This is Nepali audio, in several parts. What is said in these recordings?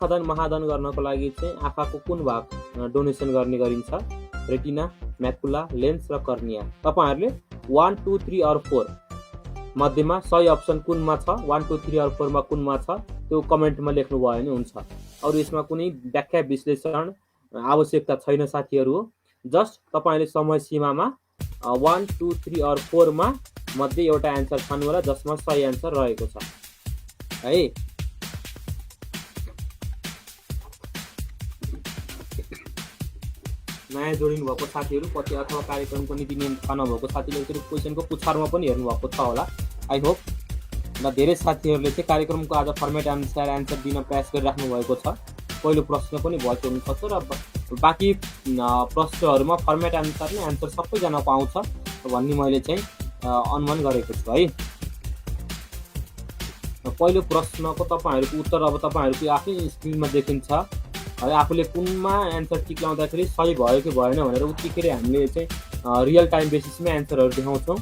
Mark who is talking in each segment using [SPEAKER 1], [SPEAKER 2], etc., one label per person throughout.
[SPEAKER 1] खदन महादन गर्नको लागि चाहिँ आँखाको कुन भाग डोनेसन गर्ने गरिन्छ? रेटिना, म्याकुला, लेन्स र कर्निया। तपाईहरुले 1 2 3 और 4 मध्येमा सही अप्सन कुनमा छ, 1 2 3 और 4 मा कुनमा छ त्यो कमेन्टमा लेख्नु भयो भने हुन्छ। अरु यसमा कुनै व्याख्या विश्लेषण आवश्यकता छैन साथीहरु हो। जस्ट तपाईले समय सीमामा 1 2 3 और 4 मा मध्ये एउटा आन्सर छान्नु होला जसमा सही आन्सर रहेको छ है। नयाँ जोडिनु भएको साथीहरु पछि अथवा कार्यक्रमको नीति नियम थाहा नभएको साथीले त्यो क्वेशनको पुछारमा पनि हेर्नु भएको छ होला आई होप। र धेरै साथीहरुले चाहिँ कार्यक्रमको आज फर्मेट अनुसार आन्सर दिन प्रयास गरिराख्नु भएको छ। पहिलो प्रश्न पनि भएको हुन सक्छ र बाँकी प्रश्नहरुमा फर्मेट अनुसार नै आन्सर सबैजनाको आउँछ भन्ने मैले चाहिँ अनुमान गरेको छु है। पहिलो प्रश्नको तपाईहरुको उत्तर अब तपाईहरुको आफ्नै स्क्रिनमा देखिन्छ है। आफूले कुनमा आन्सर टिक लाउँदाखेरि सही भयो कि भएन भनेर उत्तिकै हामीले चाहिँ रियल टाइम बेसिसमै आन्सरहरु देखाउँछौं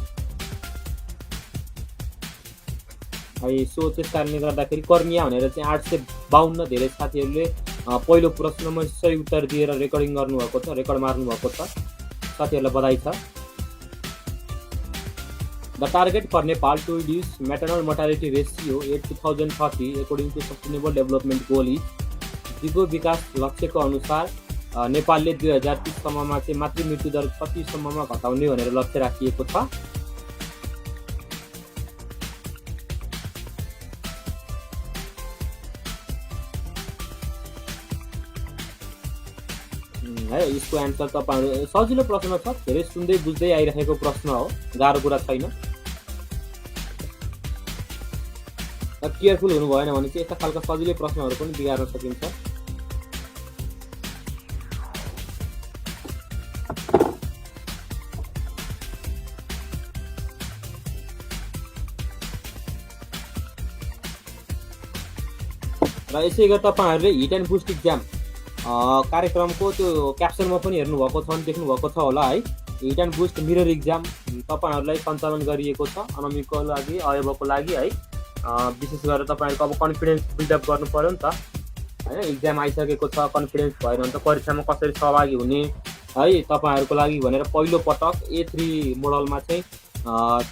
[SPEAKER 1] है। सो त्यस कारणले गर्दाखेरि कर्निया भनेर चाहिँ 852 धेरै साथीहरुले पहिलो प्रश्नमा सही उत्तर दिएर रेकर्डिङ गर्नुभएको छ, रेकर्ड मार्नु भएको छ। साथीहरुलाई बधाई छ। The target for Nepal to reduce maternal mortality ratio at 2030 according to Sustainable Development Goal is दिगो विकास लक्ष्यको अनुसार नेपालले 2030 सम्ममा चाहिँ मातृ मृत्यु दर कति सम्ममा घटाउने भनेर लक्ष्य राखिएको छ? है यसको आन्सर तपाईहरु सजिलो प्रश्न छ, धेरै सुन्दै बुझ्दै आइरहेको प्रश्न हो, गाह्रो कुरा छैन। केयरफुल हुनु भएन भने चाहिँ यस्ता खालका सजिलै प्रश्नहरु पनि बिगार्न सकिन्छ। र यसै गरी तपाईहरुले हिट एन्ड बुस्ट एक्जाम कार्यक्रमको त्यो क्याप्सनमा पनि हेर्नु भएको छ, देख्नु भएको छ होला है। Hit and boost mirror exam तपाईहरुलाई सञ्चालन गरिएको छ अनमिकको लागि, अयबको लागि है। विशेष गरेर तपाईहरुको अब कन्फिडेन्स बिल्डअप गर्नु पर्यो नि त हैन। एक्जाम आइसकेको छ, कन्फिडेन्स भएन भने त परीक्षामा कसरी सहभागी हुने है तपाईहरुको लागि भनेर पहिलो पटक A3 मोडलमा चाहिँ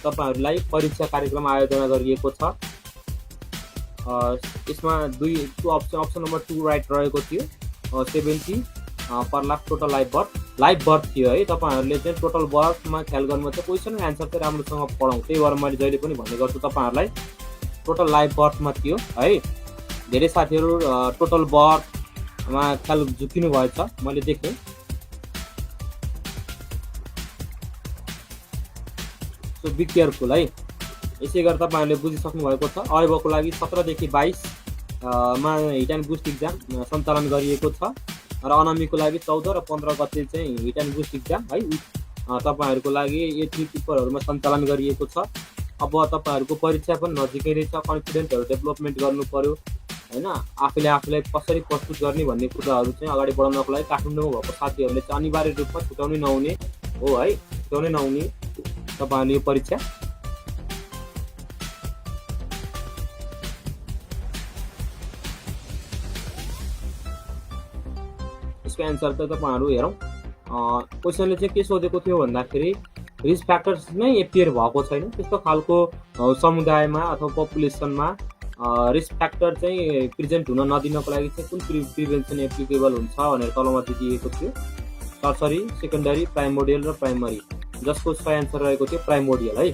[SPEAKER 1] तपाईहरुलाई परीक्षा कार्यक्रम आयोजना गरिएको छ। यसमा दुई अप्सन नम्बर 2 राइट रहेको थियो। 70 पर लाख टोटल लाइभ बर्थ थियो है। तपाईहरुले चाहिँ टोटल बर्थमा ख्याल गर्नुपर्छ। क्वेशन आन्सर चाहिँ राम्रोसँग पढाउँ, त्यही भएर मैले जहिले पनि भन्ने गर्छु तपाईहरुलाई टोटल लाइभ बर्थमा थियो है। धेरै साथीहरु टोटल बर्थमा ख्याल झुकिनु भएछ मैले देखेँ। सो बी केयरफुल है। यसै गरी तपाईहरुले बुझिसक्नु भएको छ। अयबको लागि 17 देखि 22 मा हिट एन्ड बुस्ट एक्जाम सञ्चालन गरिएको छ र अनमिको लागि 14 र 15 गते चाहिँ हिट एन्ड बुस्ट एक्जाम है तपाईहरुको लागि A3 पेपरहरुमा सञ्चालन गरिएको छ। अब तपाईहरुको परीक्षा पनि नजिकै नै छ। कन्फिडेन्सहरु डेभलपमेन्ट गर्नु पर्यो हैन। आफूलाई कसरी प्रस्तुत गर्ने भन्ने कुराहरु चाहिँ अगाडि बढाउनको लागि काठमाडौँमा भएको साथीहरुले चाहिँ अनिवार्य रूपमा छुटाउनै नहुने हो है। छुटाउनै नहुने तपाईहरुले यो परीक्षा। यसको आन्सर त तपाईहरु हेरौं। क्वेशनले चाहिँ के सोधेको थियो भन्दाखेरि रिस्क फ्याक्टर्स नै एपियर भएको छैन। त्यस्तो खालको समुदायमा अथवा पपुलेसनमा रिस्क फ्याक्टर चाहिँ प्रेजेन्ट हुन नदिनको लागि चाहिँ कुन प्रिभेन्सन एप्लिकेबल हुन्छ भनेर तलमा दिएको थियो। टर्सरी, सेकेन्डरी, प्राइमोडियल र प्राइमरी, जसको सही आन्सर रहेको थियो प्राइमोडियल है।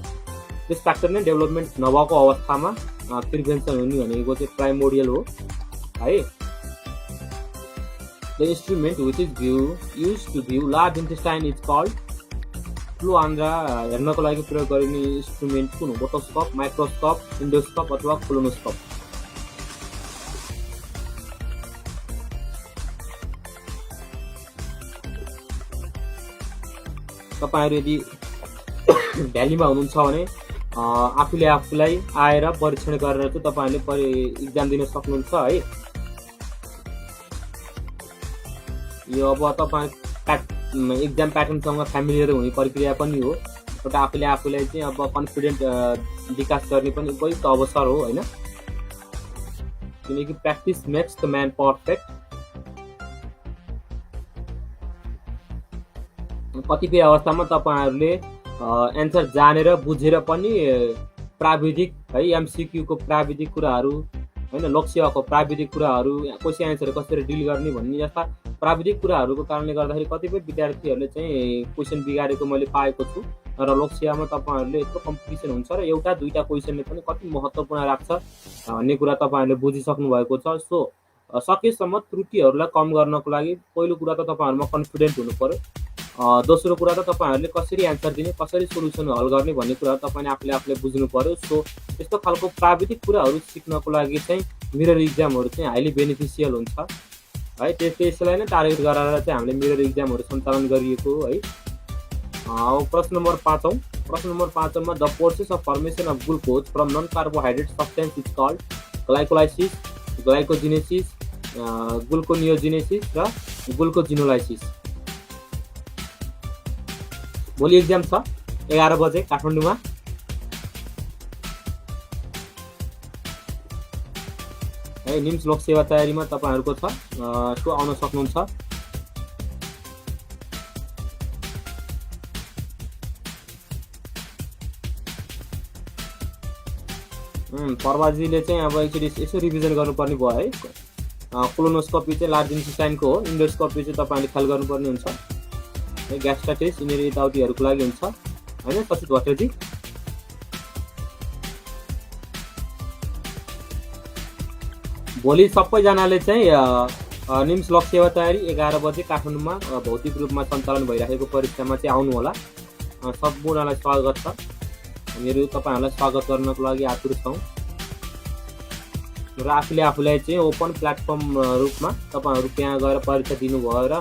[SPEAKER 1] रिस्क फ्याक्टर नै डेभलपमेन्ट नभएको अवस्थामा प्रिभेन्सन हुने भनेको चाहिँ प्राइमोडियल हो है। The instrument which is used to view large intestine is called flu Andhra हेर्नको लागि प्रयोग गरिने इन्स्ट्रुमेन्ट कुन हो? ओटोस्कोप, माइक्रोस्कोप, इन्डोस्कोप अथवा कोलोनोस्कोप। तपाईहरु यदि भ्यालीमा हुनुहुन्छ भने आफूलाई आएर परीक्षण गरेर चाहिँ तपाईहरुले एक्जाम दिन सक्नुहुन्छ है। यो अब तपाईं एक्जाम प्याटर्नसँग फ्यामिलियर हुने प्रक्रिया पनि हो। एउटा आफूलाई चाहिँ अब कन्फिडेन्ट विकास गर्ने पनि उपयुक्त अवसर हो हैन। किनकि practice makes the man perfect. कतिपय अवस्थामा तपाईँहरूले एन्सर जानेर बुझेर पनि प्राविधिक है एमसिक्यूको प्राविधिक कुराहरू होइन लोकसेवाको प्राविधिक कुराहरू क्वेसन एन्सर कसरी डिल गर्ने भन्ने जस्ता प्राविधिक कुराहरूको कारणले गर्दाखेरि कतिपय विद्यार्थीहरूले चाहिँ क्वेसन बिगारेको मैले पाएको छु। र लोकसेवामा तपाईँहरूले यत्रो कम्पिटिसन हुन्छ र एउटा दुईवटा क्वेसनले पनि कति महत्त्वपूर्ण राख्छ भन्ने कुरा तपाईँहरूले बुझिसक्नु भएको छ। सो सकेसम्म त्रुटिहरूलाई कम गर्नको लागि पहिलो कुरा त तपाईँहरूमा कन्फिडेन्ट हुनु पर्यो। दोस्रो कुरा त तपाईँहरूले कसरी एन्सर दिने कसरी सोल्युसन हल गर्ने भन्ने कुरा तपाईँले आफूले बुझ्नु पर्यो। सो यस्तो खालको प्राविधिक कुराहरू सिक्नको लागि चाहिँ मिरर इक्जामहरू चाहिँ हाइली बेनिफिसियल हुन्छ है। त्यसलाई नै टार्गेट गरेर चाहिँ हामीले मिरर इक्जामहरू सञ्चालन गरिएको है। प्रश्न नम्बर 5औं। प्रश्न नम्बर 5मा the process of formation of glucose from non carbohydrate substance is called glycolysis, glycogenesis, gluconeogenesis र ग्लुकोजिनोलाइसिस। भोलि एक्जाम छ 11 बजे काठमाडौँमा। है निम्स लोकसेवा तयारीमा तपाईँहरूको छ, सो आउन सक्नुहुन्छ। पर्वाजीले चाहिँ अब एकचोटि यसो रिभिजन गर्नुपर्ने भयो है। कोलोनोस्कोपी चाहिँ लार्ज इन्टेस्टाइनको हो, इन्डोस्कोपी चाहिँ तपाईँले ख्याल गर्नुपर्ने हुन्छ। ग्यास्ट्राइटिस यिनीहरू यताउतिहरूको लागि हुन्छ होइन सचित भट्टजी। भोलि सबैजनाले चाहिँ निम्स लोकसेवा तयारी 11 बजे काठमाडौँमा भौतिक रूपमा सञ्चालन भइरहेको परीक्षामा चाहिँ आउनु होला। सम्पूर्णलाई स्वागत छ। हामीहरू तपाईँहरूलाई स्वागत गर्नको लागि आतुर छौँ र आफूलाई चाहिँ ओपन प्लेटफर्म रूपमा तपाईँहरू त्यहाँ गएर परीक्षा दिनुभयो र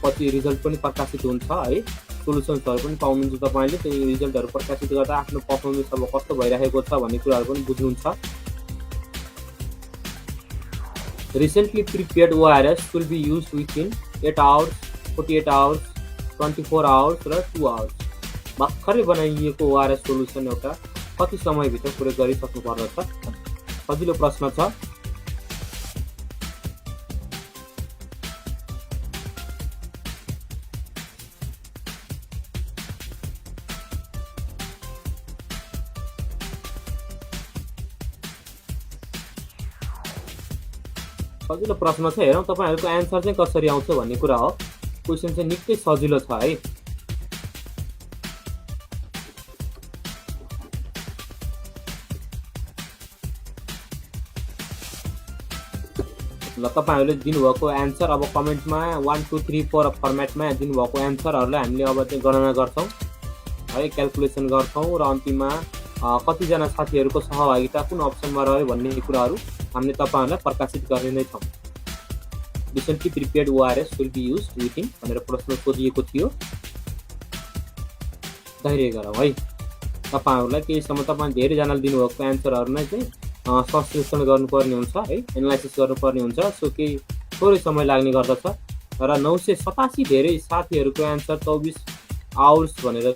[SPEAKER 1] पछि रिजल्ट पनि प्रकाशित हुन्छ है। सोल्युसन्सहरू पनि पाउनुहुन्छ तपाईँले। त्यो रिजल्टहरू प्रकाशित गर्दा आफ्नो पर्फर्मेन्स अब कस्तो भइरहेको छ भन्ने कुराहरू पनि बुझ्नुहुन्छ। Recently prepared ORS will be use within 8 hours, 48 hours, 24 hours र 2 आवर्स। भर्खरै बनाइएको ओआरएस सोल्युसन एउटा कति समयभित्र प्रयोग गरिसक्नु पर्दछ? सजिलो प्रश्न छ। सजिलो प्रश्न छ। हेरौँ तपाईँहरूको एन्सर चाहिँ कसरी आउँछ भन्ने कुरा हो। क्वेसन चाहिँ निकै सजिलो छ है। ल तपाईँहरूले दिनुभएको एन्सर अब कमेन्टमा 1 2 3 4 फर्मेटमा दिनुभएको एन्सरहरूलाई हामीले अब चाहिँ गणना गर्छौँ है, क्यालकुलेसन गर्छौँ र अन्तिममा कतिजना साथीहरूको सहभागिता कुन अप्सनमा रह्यो भन्ने कुराहरू हामीले तपाईँहरूलाई प्रकाशित गर्ने नै छौँ। Recently prepared ORS will be use within भनेर प्रश्न सोधिएको थियो। धैर्य गरौँ है। तपाईँहरूलाई केही समय तपाईँ धेरैजनाले दिनुभएको एन्सरहरूलाई चाहिँ संश्लेषण गर्नुपर्ने हुन्छ है, एनालाइसिस गर्नुपर्ने हुन्छ। सो केही थोरै समय लाग्ने गर्दछ र 987 धेरै साथीहरूको एन्सर 24 आवर्स भनेर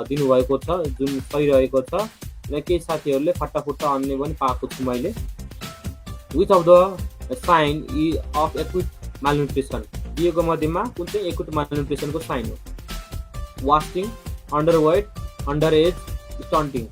[SPEAKER 1] दिनुभएको छ, जुन सही रहेको छ। र केही साथीहरूले फटाफुट्टा अन्य पनि पाएको छु मैले। Which of the sign of acute malnutrition दिएको मध्येमा कुन चाहिँ एक्युट मालन्युट्रिसनको साइन हो? Wasting, underweight, under age, stunting.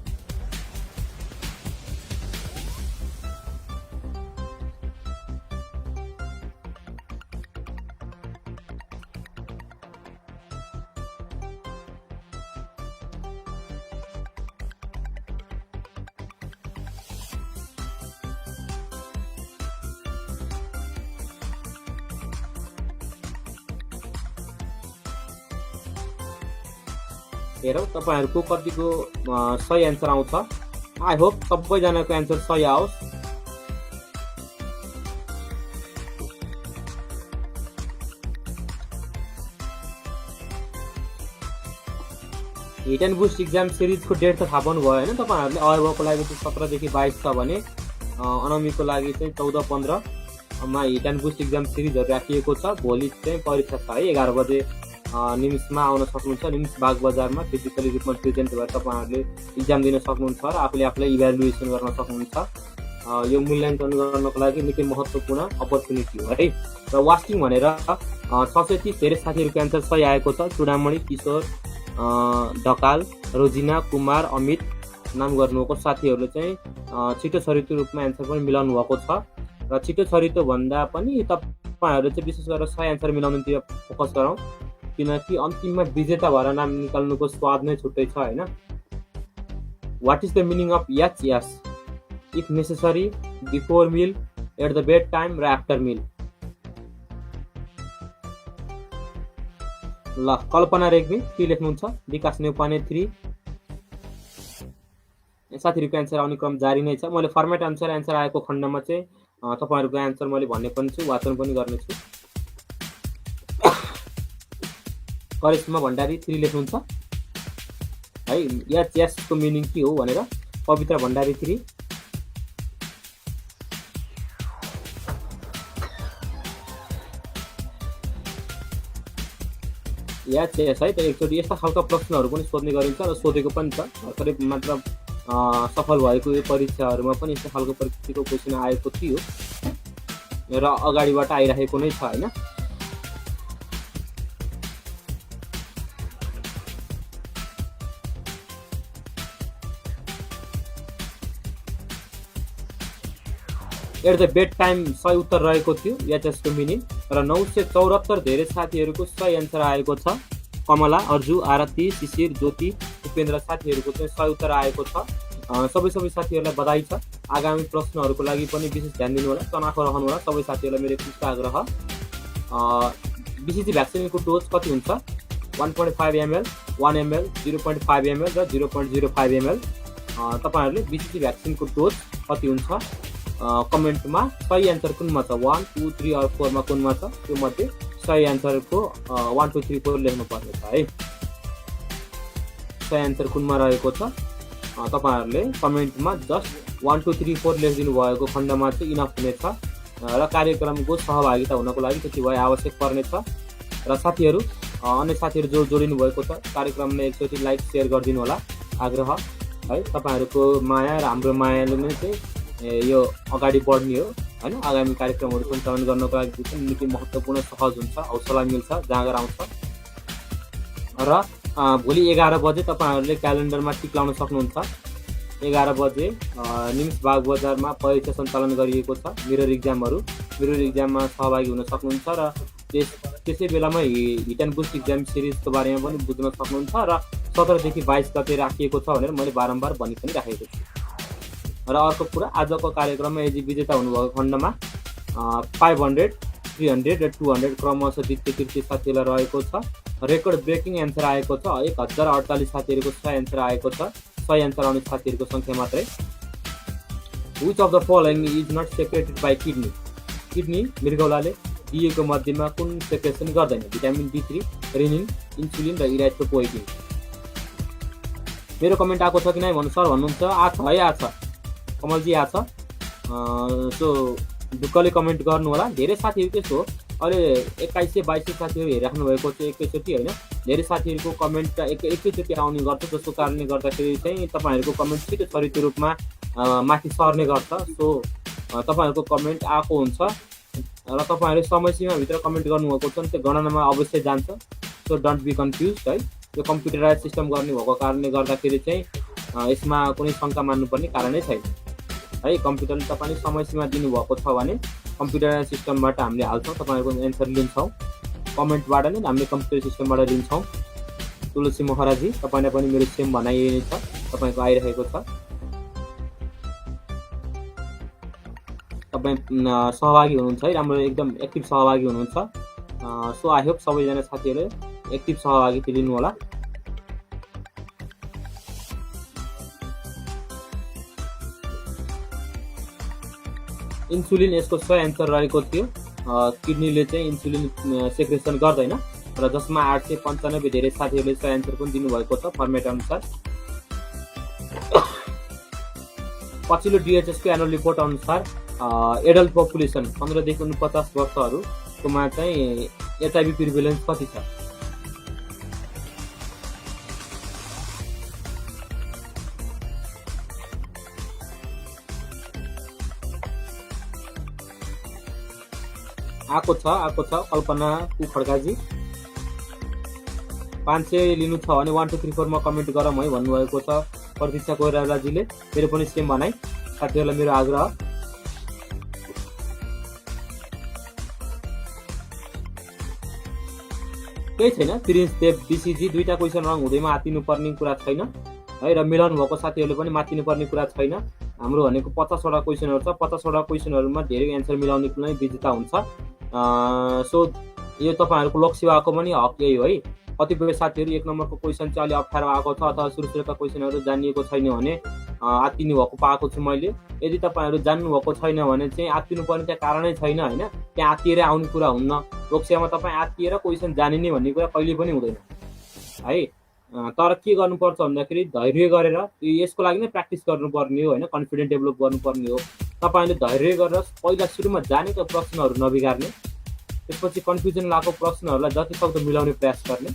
[SPEAKER 1] हेरौँ तपाईँहरूको कतिको सही एन्सर आउँछ। आई होप सबैजनाको एन्सर सही आओस्। हिट एन्ड बुस्ट इक्जाम सिरिजको डेट त थाहा पाउनु भयो होइन तपाईँहरूले। अयबको लागि चाहिँ 17 देखि 22 छ भने अनमीको लागि चाहिँ 14-15मा हिट एन्ड बुस्ट इक्जाम सिरिजहरू राखिएको छ। भोलि चाहिँ परीक्षा छ है 11 बजे निम्समा आउन सक्नुहुन्छ। निम्स बाग बजारमा फिजिकली रूपमा प्रेजेन्ट भएर तपाईँहरूले इक्जाम दिन सक्नुहुन्छ र आफूले इभ्यालुएसन गर्न सक्नुहुन्छ। यो मूल्याङ्कन गर्नको लागि निकै महत्त्वपूर्ण अपर्च्युनिटी हो है। र वास्टिङ भनेर 630 धेरै साथीहरूको एन्सर सही आएको छ। चुडामणि, किशोर, ढकाल, रोजिना, कुमार, अमित नाम गर्नुभएको साथीहरूले चाहिँ छिटो छरितो रूपमा एन्सर पनि मिलाउनु भएको छ। र छिटो छरितो भन्दा पनि तपाईँहरू चाहिँ विशेष गरेर सही एन्सर मिलाउनुतिर फोकस गरौँ, किनकि अन्तिममा विजेता भएर नाम निकाल्नुको स्वाद नै छुट्टै छ होइन। What is the meaning of S S? If necessary, before meal, at the bed time र आफ्टर मिल। ल कल्पना रेग्मी 3 लेख्नुहुन्छ, विकास नेउपाने 3। साथीहरूको एन्सर आउने क्रम जारी नै छ। मैले फर्मेट अनुसार एन्सर आएको खण्डमा चाहिँ तपाईँहरूको एन्सर मैले भन्ने पनि छु, वाचन पनि गर्नेछु। करिश्मा भण्डारी 3 लेख्नुहुन्छ है। यस यसको मिनिङ के हो भनेर पवित्र भण्डारी 3। यस यस है। त एकचोटि यस्ता खालका प्रश्नहरू पनि सोध्ने गरिन्छ र सोधेको पनि छ। भर्खरै मात्र सफल भएको यो परीक्षाहरूमा पनि यस्तो खालको प्रकृतिको क्वेसन आएको थियो र अगाडिबाट आइरहेको नै छ होइन। एट द बेड टाइम सही उत्तर रहेको थियो एचएसको मिनिङ। र 974 धेरै साथीहरूको सही एन्सर आएको छ। कमला, अर्जु, आरती, शिशिर, ज्योति, उपेन्द्र साथीहरूको चाहिँ सही उत्तर आएको छ। सबै साथीहरूलाई बधाई छ। आगामी प्रश्नहरूको लागि पनि विशेष ध्यान दिनु होला, तनाखो रहनुहोला। सबै साथीहरूलाई मेरो पुष्ट आग्रह। BCG भ्याक्सिनको डोज कति हुन्छ? 1.5 ml, 1 ml, 0.5 ml र 0.05 ml। तपाईँहरूले BCG भ्याक्सिनको डोज कति हुन्छ कमेन्टमा सही एन्सर कुनमा छ, 1, 2, 3 और 4 मा कुनमा छ त्यो मध्ये सही एन्सरको 1, 2, 3, 4 लेख्नु पर्ने छ है। सही एन्सर कुनमा रहेको छ तपाईँहरूले कमेन्टमा जस्ट 1, 2, 3, 4 लेखिदिनु भएको खण्डमा चाहिँ इनफ हुनेछ र कार्यक्रमको सहभागिता हुनको लागि त्यति भए आवश्यक पर्नेछ। र साथीहरू अन्य साथीहरू जो जोडिनु भएको छ कार्यक्रममा एकचोटि लाइक सेयर गरिदिनु होला आग्रह है। तपाईँहरूको माया र हाम्रो मायाले नै चाहिँ यो अगाडि बढ्ने हो होइन। आगामी कार्यक्रमहरू सञ्चालन गर्नको लागि चाहिँ निकै महत्त्वपूर्ण सहज हुन्छ, हौसला मिल्छ, जाँगर आउँछ। र भोलि 11 बजे तपाईँहरूले क्यालेन्डरमा टिक लाउन सक्नुहुन्छ। 11 बजे निम्स बाग बजारमा परीक्षा सञ्चालन गरिएको छ। मिरर इक्जाममा सहभागी हुन सक्नुहुन्छ र त्यसै बेलामा हिट एन्ड बुस्ट इक्जाम सिरिजको बारेमा पनि बुझ्न सक्नुहुन्छ। र 17 देखि 22 गते राखिएको छ भनेर मैले बारम्बार भनि पनि राखेको छु। र अर्को कुरा, आजको कार्यक्रममा यदि विजेता हुनुभएको खण्डमा 500, 300 र 200 क्रमशः द्वितीय तृतीय साथीहरूलाई रहेको छ। रेकर्ड ब्रेकिङ एन्सर आएको छ। 1048 साथीहरूको सही एन्सर आएको छ। सही एन्सर आउने साथीहरूको सङ्ख्या मात्रै। Which of the following is not secreted by kidney? Kidney मृगौलाले दिएको मध्येमा कुन सेक्रेसन गर्दैन? भिटामिन D3, रेनिन, इन्सुलिन र इराइथ्रोपोइटिन। मेरो कमेन्ट आएको छ कि नै भन्नु सर भन्नुहुन्छ? आछ है, आछ कमलजी, आछ। सो ढुक्कले कमेन्ट गर्नु होला। धेरै साथीहरू के हो अहिले 2122 साथीहरू हेरिराख्नु भएको छ एकैचोटि होइन। धेरै साथीहरूको कमेन्ट एकैचोटि आउने गर्छ, जसको कारणले गर्दाखेरि चाहिँ तपाईँहरूको कमेन्ट छिटो छरितो रूपमा माथि सर्ने गर्छ। सो तपाईँहरूको कमेन्ट आएको हुन्छ र तपाईँहरूले समय सीमाभित्र कमेन्ट गर्नुभएको छ भने त्यो गणनामा अवश्य जान्छ। सो डोन्ट बी कन्फ्युज है। यो कम्प्युटराइज सिस्टम गर्ने भएको कारणले गर्दाखेरि चाहिँ यसमा कुनै शङ्का मान्नुपर्ने कारणै छैन है। कम्प्युटरले तपाईँले समय सीमा दिनुभएको छ भने कम्प्युटराइज सिस्टमबाट हामीले हाल्छौँ, तपाईँहरूको एन्सर लिन्छौँ। कमेन्टबाट नै हामीले कम्प्युटर सिस्टमबाट लिन्छौँ। तुलसी मोहराजी, तपाईँलाई पनि मेरो सेम भनाइ नै छ, तपाईँको आइरहेको छ। तपाईँ सहभागी हुनुहुन्छ है, राम्रो एकदम एक्टिभ सहभागी हुनुहुन्छ। सो आई होप सबैजना साथीहरूले एक्टिभ सहभागिता लिनु होला। इन्सुलिन यसको सही एन्सर रहेको थियो। किडनीले चाहिँ इन्सुलिन सेक्रेसन गर्दैन र जसमा 895 धेरै साथीहरूले सही एन्सर पनि दिनुभएको छ फर्मेट अनुसार। पछिल्लो DHSको एनुअल रिपोर्ट अनुसार एडल्ट पपुलेसन 15 देखि 49 वर्षहरूकोमा चाहिँ HIV प्रिभेलेन्स कति छ? आएको छ कल्पना खड्काजी। 500 लिनु छ भने 1 2 3 4 मा कमेन्ट गरौँ है भन्नुभएको छ प्रतीक्षा कोइरालाजीले। मेरो पनि सेम भनाइ साथीहरूलाई मेरो आग्रह। केही छैन प्रिन्स देव बीसीजी, दुईटा क्वेसन रङ हुँदैमा आत्तिनु पर्ने कुरा छैन है, र मिलाउनु भएको साथीहरूले पनि मात्तिनु पर्ने कुरा छैन। हाम्रो भनेको 50 वटा क्वेसनहरू छ, 50 वटा क्वेसनहरूमा धेरै एन्सर मिलाउने कुनै विजेता हुन्छ। सो यो तपाईँहरूको लोकसेवाको पनि हक यही हो है। कतिपय साथीहरू 1 नम्बरको क्वेसन चाहिँ अलि अप्ठ्यारो आएको छ अथवा सुरुका क्वेसनहरू जानिएको छैन भने आत्तिनु भएको पाएको छु मैले। यदि तपाईँहरू जान्नुभएको छैन भने चाहिँ आत्तिनु पर्ने त्यहाँ कारणै छैन होइन, त्यहाँ आत्तिएर आउने कुरा हुन्न। लोकसेवामा तपाईँ आत्तिएर क्वेसन जानिने भन्ने कुरा कहिले पनि हुँदैन है। तर के गर्नुपर्छ भन्दाखेरि धैर्य गरेर यसको लागि नै प्र्याक्टिस गर्नुपर्ने हो होइन, कन्फिडेन्ट डेभलप गर्नुपर्ने हो। तपाईँले धैर्य गरेर पहिला सुरुमा जानेका प्रश्नहरू नबिगार्ने, त्यसपछि कन्फ्युजन लागेको प्रश्नहरूलाई जतिसक्दो मिलाउने प्रयास गर्ने,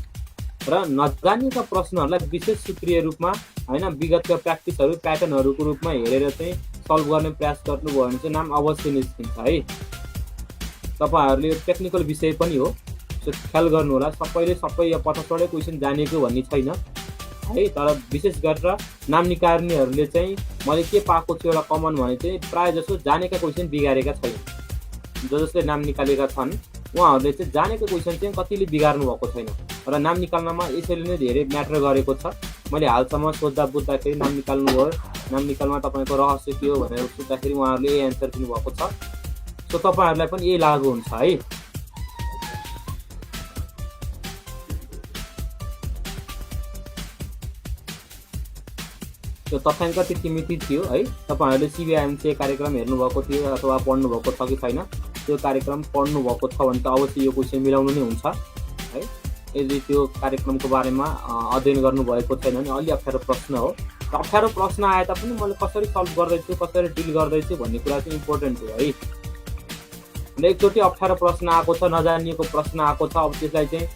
[SPEAKER 1] र नजानेका प्रश्नहरूलाई विशेष सूत्रीय रूपमा होइन विगतका प्र्याक्टिसहरू प्याटर्नहरूको रूपमा हेरेर चाहिँ सल्भ गर्ने प्रयास गर्नुभयो भने चाहिँ नाम अवश्य निस्किन्छ है। तपाईँहरूले यो टेक्निकल विषय पनि हो, सो ख्याल गर्नु होला। सबैले सबै या 50 वटै क्वेसन जानेको भन्ने छैन है। तर विशेष गरेर नाम निकाल्नेहरूले चाहिँ मैले के पाएको छु एउटा कमन भने चाहिँ प्रायः जसो जानेका क्वेसन बिगारेका छैन। जसले नाम निकालेका छन् उहाँहरूले चाहिँ जानेको क्वेसन चाहिँ कतिले बिगार्नु भएको छैन, र नाम निकाल्नमा यसरी नै धेरै म्याटर गरेको छ। मैले हालसम्म सोद्धा बुझ्दाखेरि नाम निकाल्नुभयो, नाम निकाल्नमा तपाईँको रहस्य के हो भनेर सोद्धाखेरि उहाँहरूले यही एन्सर दिनुभएको छ। सो तपाईँहरूलाई पनि यही लागु हुन्छ है। त्यो तथ्याङ्क त्यति मिति थियो है। तपाईँहरूले सिबिआइएमसी कार्यक्रम हेर्नुभएको थियो अथवा पढ्नुभएको छ कि छैन, त्यो कार्यक्रम पढ्नुभएको छ भने त अवश्य यो क्वेसन मिलाउनु नै हुन्छ है। यदि त्यो कार्यक्रमको बारेमा अध्ययन गर्नुभएको छैन भने अलि अप्ठ्यारो प्रश्न हो, र अप्ठ्यारो प्रश्न आए तापनि मैले कसरी सल्भ गर्दैछु कसरी डिल गर्दैछु भन्ने कुरा चाहिँ इम्पोर्टेन्ट हो है। र एकचोटि अप्ठ्यारो प्रश्न आएको छ, नजानिएको प्रश्न आएको छ, अब त्यसलाई चाहिँ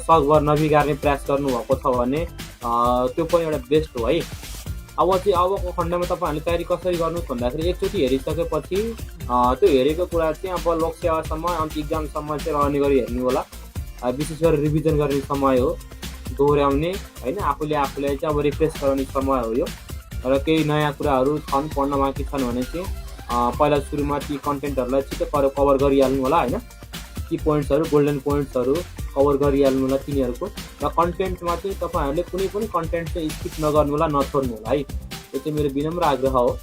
[SPEAKER 1] सकभर नबिगार्ने प्रयास गर्नुभएको छ भने त्यो पनि एउटा बेस्ट हो है। अब चाहिँ अबको खण्डमा तपाईँहरूले तयारी कसरी गर्नुहोस् भन्दाखेरि एकचोटि हेरिसकेपछि त्यो हेरेको कुरा चाहिँ अब लोकसेवासम्म अन्त इक्जामसम्म चाहिँ रहने गरी हेर्नु होला। विशेष गरेर रिभिजन गर्ने समय हो, दोहोऱ्याउने होइन, आफूलाई चाहिँ अब रिफ्रेस गराउने समय हो यो। र केही नयाँ कुराहरू छन् पढ्न बाँकी छन् भने चाहिँ पहिला सुरुमा ती कन्टेन्टहरूलाई छिटो कभर गरिहाल्नु होला होइन। ती पोइन्ट्सहरू गोल्डन पोइन्ट्सहरू कभर गरिहाल्नु होला तिनीहरूको। र कन्टेन्टमा चाहिँ तपाईँहरूले कुनै पनि कन्टेन्ट चाहिँ स्किप नगर्नु होला, नछोड्नु होला है। यो चाहिँ मेरो विनम्र आग्रह हो।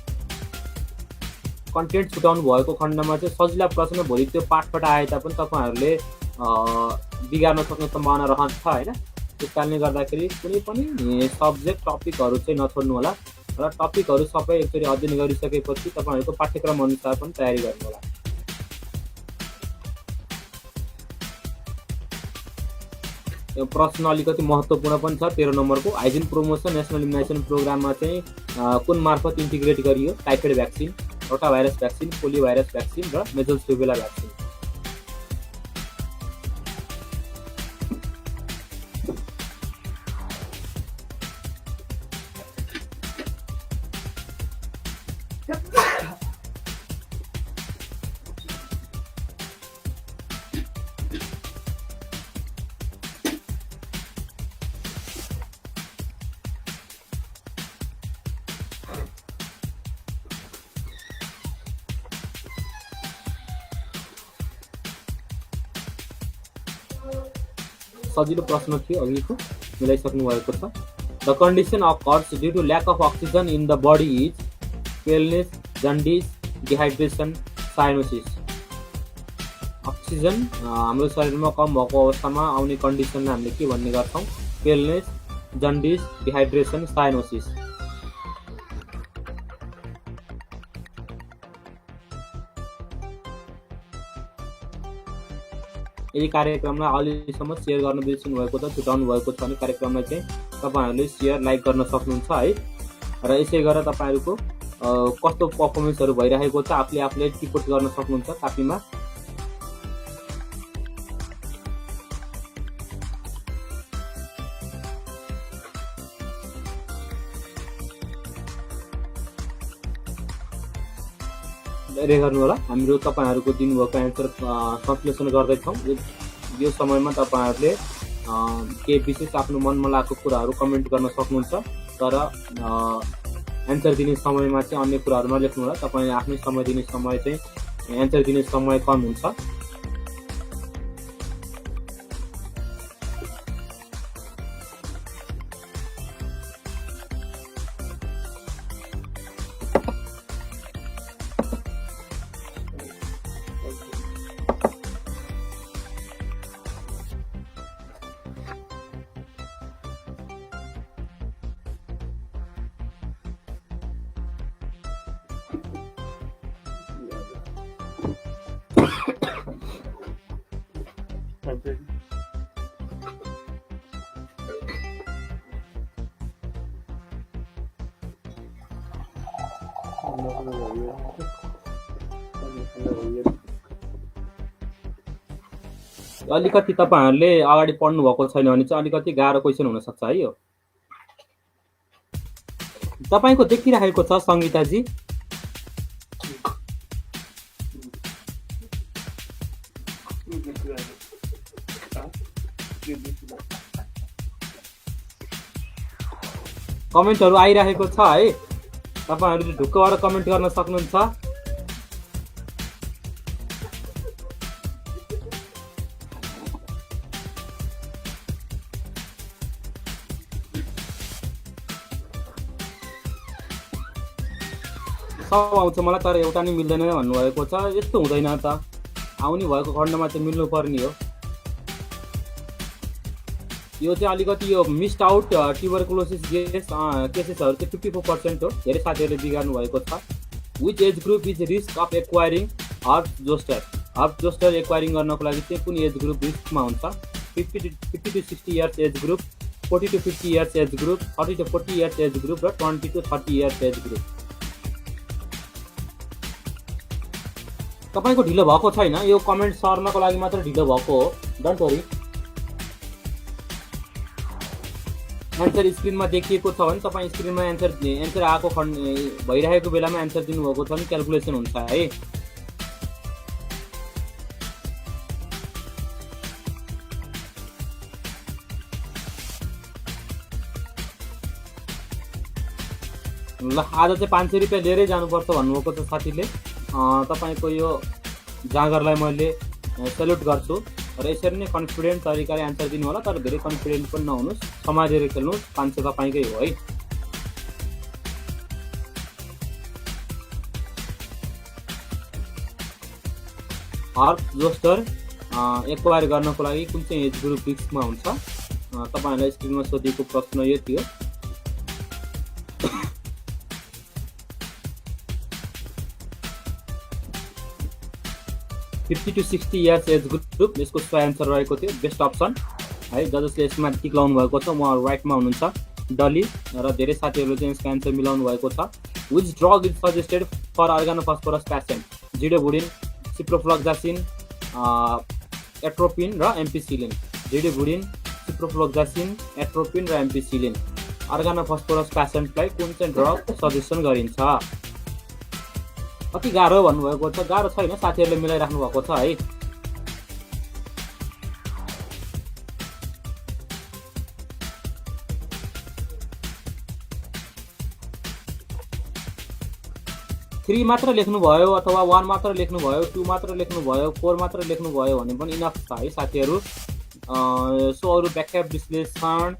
[SPEAKER 1] कन्टेन्ट छुटाउनु भएको खण्डमा चाहिँ सजिला प्रश्न भोलि त्यो पाठबाट आए तापनि तपाईँहरूले बिगार्न सक्ने सम्भावना रहन्छ होइन। त्यस कारणले गर्दाखेरि कुनै पनि सब्जेक्ट टपिकहरू चाहिँ नछोड्नु होला, र टपिकहरू सबै एकचोटि अध्ययन गरिसकेपछि तपाईँहरूको पाठ्यक्रम अनुसार पनि तयारी गर्नु होला। यो प्रश्न अलिकति महत्त्वपूर्ण पनि छ 13 नम्बरको। हाइजिन प्रमोसन नेसनल इम्युनाइजेसन प्रोग्राममा चाहिँ कुन मार्फत इन्टिग्रेट गरियो? Typhoid vaccine, rotavirus vaccine, polio virus vaccine र मेजल्स रुबेला भ्याक्सिन। सजिलो प्रश्न थियो अघिको, मिलाइसक्नु भएको छ। The condition occurs due to lack of oxygen in the body is paleness, jaundice, dehydration, cyanosis. Oxygen हाम्रो शरीरमा कम भएको अवस्थामा आउने कन्डिसनलाई हामीले के भन्ने गर्छौँ? Paleness, jaundice, dehydration, cyanosis. यदि कार्यक्रमलाई अहिलेसम्म सेयर गर्न बिर्सिनु भएको छ, छुटाउनु भएको छ भने कार्यक्रमलाई चाहिँ तपाईँहरूले सेयर लाइक गर्न सक्नुहुन्छ है। र यसै गरेर तपाईँहरूको कस्तो पर्फर्मेन्सहरू भइरहेको छ आफूले रिपोर्ट गर्न सक्नुहुन्छ कापीमा। धेरै गर्नु होला। हाम्रो तपाईहरुको दिनुभएको एन्सर संश्लेषण गर्दैछौँ। यो समयमा तपाईहरुले के विशेष आफ्नो मनमा लागेको कुराहरू कमेन्ट गर्न सक्नुहुन्छ, तर एन्सर दिने समयमा चाहिँ अन्य कुराहरू नलेख्नु होला। तपाईले आफ्नै समय दिने समय चाहिँ एन्सर दिने समय कम हुन्छ। अलिकति तपाईहरुले अगाडि पढ्नु भएको छैन भने चाहिँ अलिकति गाह्रो क्वेशन हुन सक्छ है। यो तपाईको देखिरहेको छ संगीताजी। कमेन्टहरु आइरहेको छ है। तपाईहरुले ढुक्क भएर कमेन्ट गर्न सक्नुहुन्छ। सब आउँछ मलाई, तर एउटा नि मिल्दैन भन्नुभएको छ। यस्तो हुँदैन त, आउने भएको खण्डमा चाहिँ मिल्नु पर्ने हो। यो चाहिँ अलिकति यो मिस्ड आउट ट्युबरकुलोसिस केसेसहरु चाहिँ 54% हो। धेरै साथीहरुले बिगार्नु भएको छ। Which age group is risk of acquiring herpes zoster? Herpes zoster acquiring गर्नको लागि चाहिँ कुन एज ग्रुप रिस्कमा हुन्छ? 50 to 60 years age group, 40 to 50 years age group, 30 to 40 years age group र 20 to 30 इयर्स एज ग्रुप। तपाईको ढिलो भएको छैन, यो कमेन्ट सर्नको लागि मात्र ढिलो भएको हो। Don't worry. एन्सर स्क्रिनमा देखिएको छ भने तपाई स्क्रिनमा एन्सर आएको भइरहेको बेलामा एन्सर दिनुभएको छ भने क्याल्कुलेसन हुन्छ है। ल आज चाहिँ 500 रुपैयाँ लिएरै जानुपर्छ भन्नुभएको छ साथीले। तपाईको यो जाँगरलाई मैले सेल्युट गर्छु र यसरी नै कन्फिडेन्ट तरिकाले एन्सर दिनु होला, तर धेरै कन्फिडेन्ट पनि नहुनुस्, समाजेर खेल्नुस्। 500 तपाईकै हो है। हर्प जोस्टर एक्वायर गर्नको लागि कुन चाहिँ एज ग्रुप रिस्कमा हुन्छ? तपाईहरुलाई स्क्रिनमा सोधिएको प्रश्न यो थियो। Fifty to 60 years age group, यसको सही एन्सर रहेको थियो। बेस्ट अप्सन है। जसले यसमा टिक लाउनु भएको छ उहाँ राइटमा हुनुहुन्छ, डली। र धेरै साथीहरुले चाहिँ यसको एन्सर मिलाउनु भएको छ। Which drug is suggested for organophosphorus patient? Zidovudine, ciprofloxacin, atropine र एम्पिसिलिन। जिडोबुडिन, सिप्रोफ्लोक्सासिन, एट्रोपिन र एम्पिसिलिन। अर्गानोफस्फोरस पेशेन्टलाई कुन चाहिँ ड्रग सजेसन गरिन्छ? कति गाह्रो भन्नुभएको छ? गाह्रो छैन, साथीहरुले मिलाइराख्नु भएको छ है। थ्री मात्र लेख्नुभयो अथवा 1 मात्र लेख्नुभयो, 2 मात्र लेख्नुभयो, 4 मात्र लेख्नुभयो भने पनि इनफ छ है साथीहरु। सो अरु व्याख्या विश्लेषण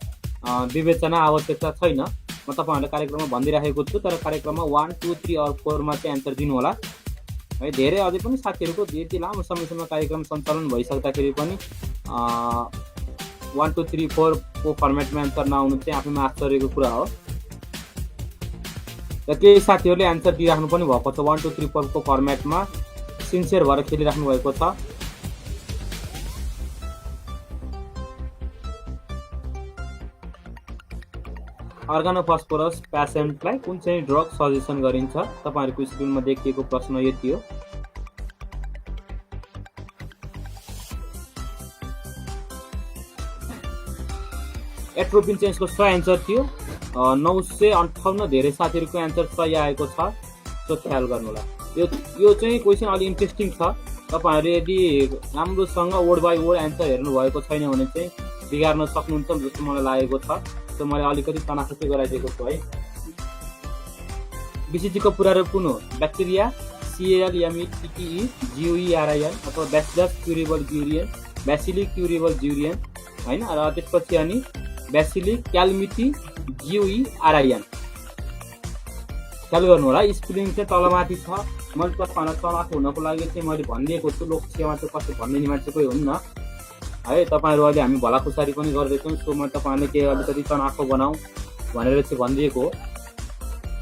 [SPEAKER 1] विवेचना आवश्यकता छैन। म तपाईहरुले कार्यक्रममा भनिदिइराखेको छु, तर कार्यक्रममा 1, 2, 3 और 4 मा चाहिँ एन्सर दिनु होला है। धेरै अझै पनि साथीहरुको यति लामो समयसम्म कार्यक्रम सञ्चालन भइसक्दाखेरि पनि 1, 2, 3, 4 को फर्मेटमा एन्सर नआउनु चाहिँ आफैमा आश्चर्यको कुरा हो। र केही साथीहरुले एन्सर दिइराख्नु पनि भएको छ 1, 2, 3, 4 को फर्मेटमा सिन्सियर भएर खेलिराख्नु भएको छ। अर्गानोफस्फोरस पेशेन्टलाई कुन चाहिँ ड्रग सजेसन गरिन्छ? तपाईहरुको स्क्रिनमा देखिएको प्रश्न यो थियो। एट्रोपिन चाहिँ यसको सही एन्सर थियो। 958 धेरै साथीहरुको एन्सर सही आएको छ, सो ख्याल गर्नु होला। यो चाहिँ क्वेसन अलि इन्ट्रेस्टिङ छ। तपाईँहरूले यदि राम्रोसँग वर्ड बाई वर्ड एन्सर हेर्नु भएको छैन भने चाहिँ बिगार्न सक्नुहुन्छ जस्तो मलाई लागेको छ। सो मैले अलिकति तनाखुसी गराइदिएको छु है। बीसीजीको पूरा रूप कुन हो? ब्याक्टेरिया, CALMETTE GUERIN अथवा ब्यासिलस क्युरेबल ज्युरियन, ब्यासिलिक क्युरेबल ज्युरियन हैन। र त्यसपछि अनि ब्यासिलिक क्यालमिटी GUERIN। ख्याल गर्नु होला, स्पेलिङ चाहिँ तलमाथि छ। मैले तपाईँलाई चलाखो हुनको लागि चाहिँ मैले भनिदिएको छु। लोकसेवा चाहिँ कसो भन्ने मान्छे कोही हुन्न है। तपाईँहरू अहिले हामी भलाखुसारी पनि गर्दैछौँ। सो म तपाईँहरूले केही अलिकति चनाखो बनाऊ भनेर चाहिँ भनिदिएको हो।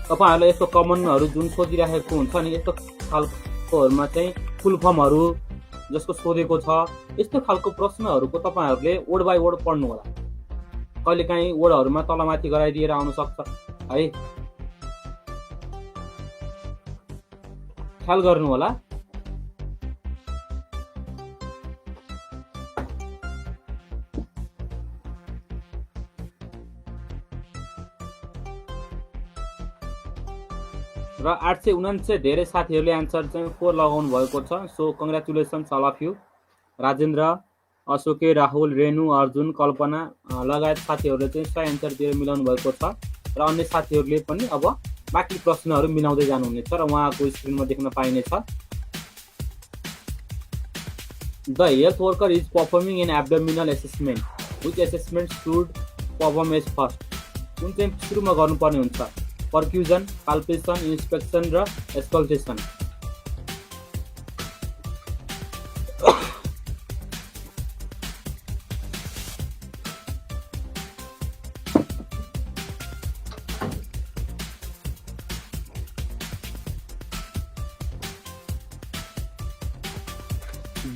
[SPEAKER 1] तपाईँहरूलाई यस्तो कमनहरू जुन सोधिराखेको हुन्छ नि, यस्तो खालकोहरूमा चाहिँ फुल फर्महरू जसको सोधेको छ, यस्तो खालको प्रश्नहरूको तपाईँहरूले वर्ड बाई वर्ड पढ्नु होला। कहिलेकाहीँ वर्डहरूमा तलमाथि गराइदिएर आउन सक्छ है। ख्याल गर्नु होला। र 849 धेरै साथीहरूले एन्सर चाहिँ 4 लगाउनु भएको छ। So congratulations all of you. Rajendra, Ashoke, Rahul, Renu, Arjun, Kalpana लगायत साथीहरूले चाहिँ सही एन्सर दिएर मिलाउनु भएको छ। र अन्य साथीहरूले पनि अब बाँकी प्रश्नहरू मिलाउँदै जानुहुनेछ र उहाँको स्क्रिनमा देख्न पाइनेछ। The health worker is performing an abdominal assessment. Which assessment should perform as first? कुन चाहिँ सुरुमा गर्नुपर्ने हुन्छ? पर्क्युजन, पाल्पेसन, इन्स्पेक्सन र auscultation.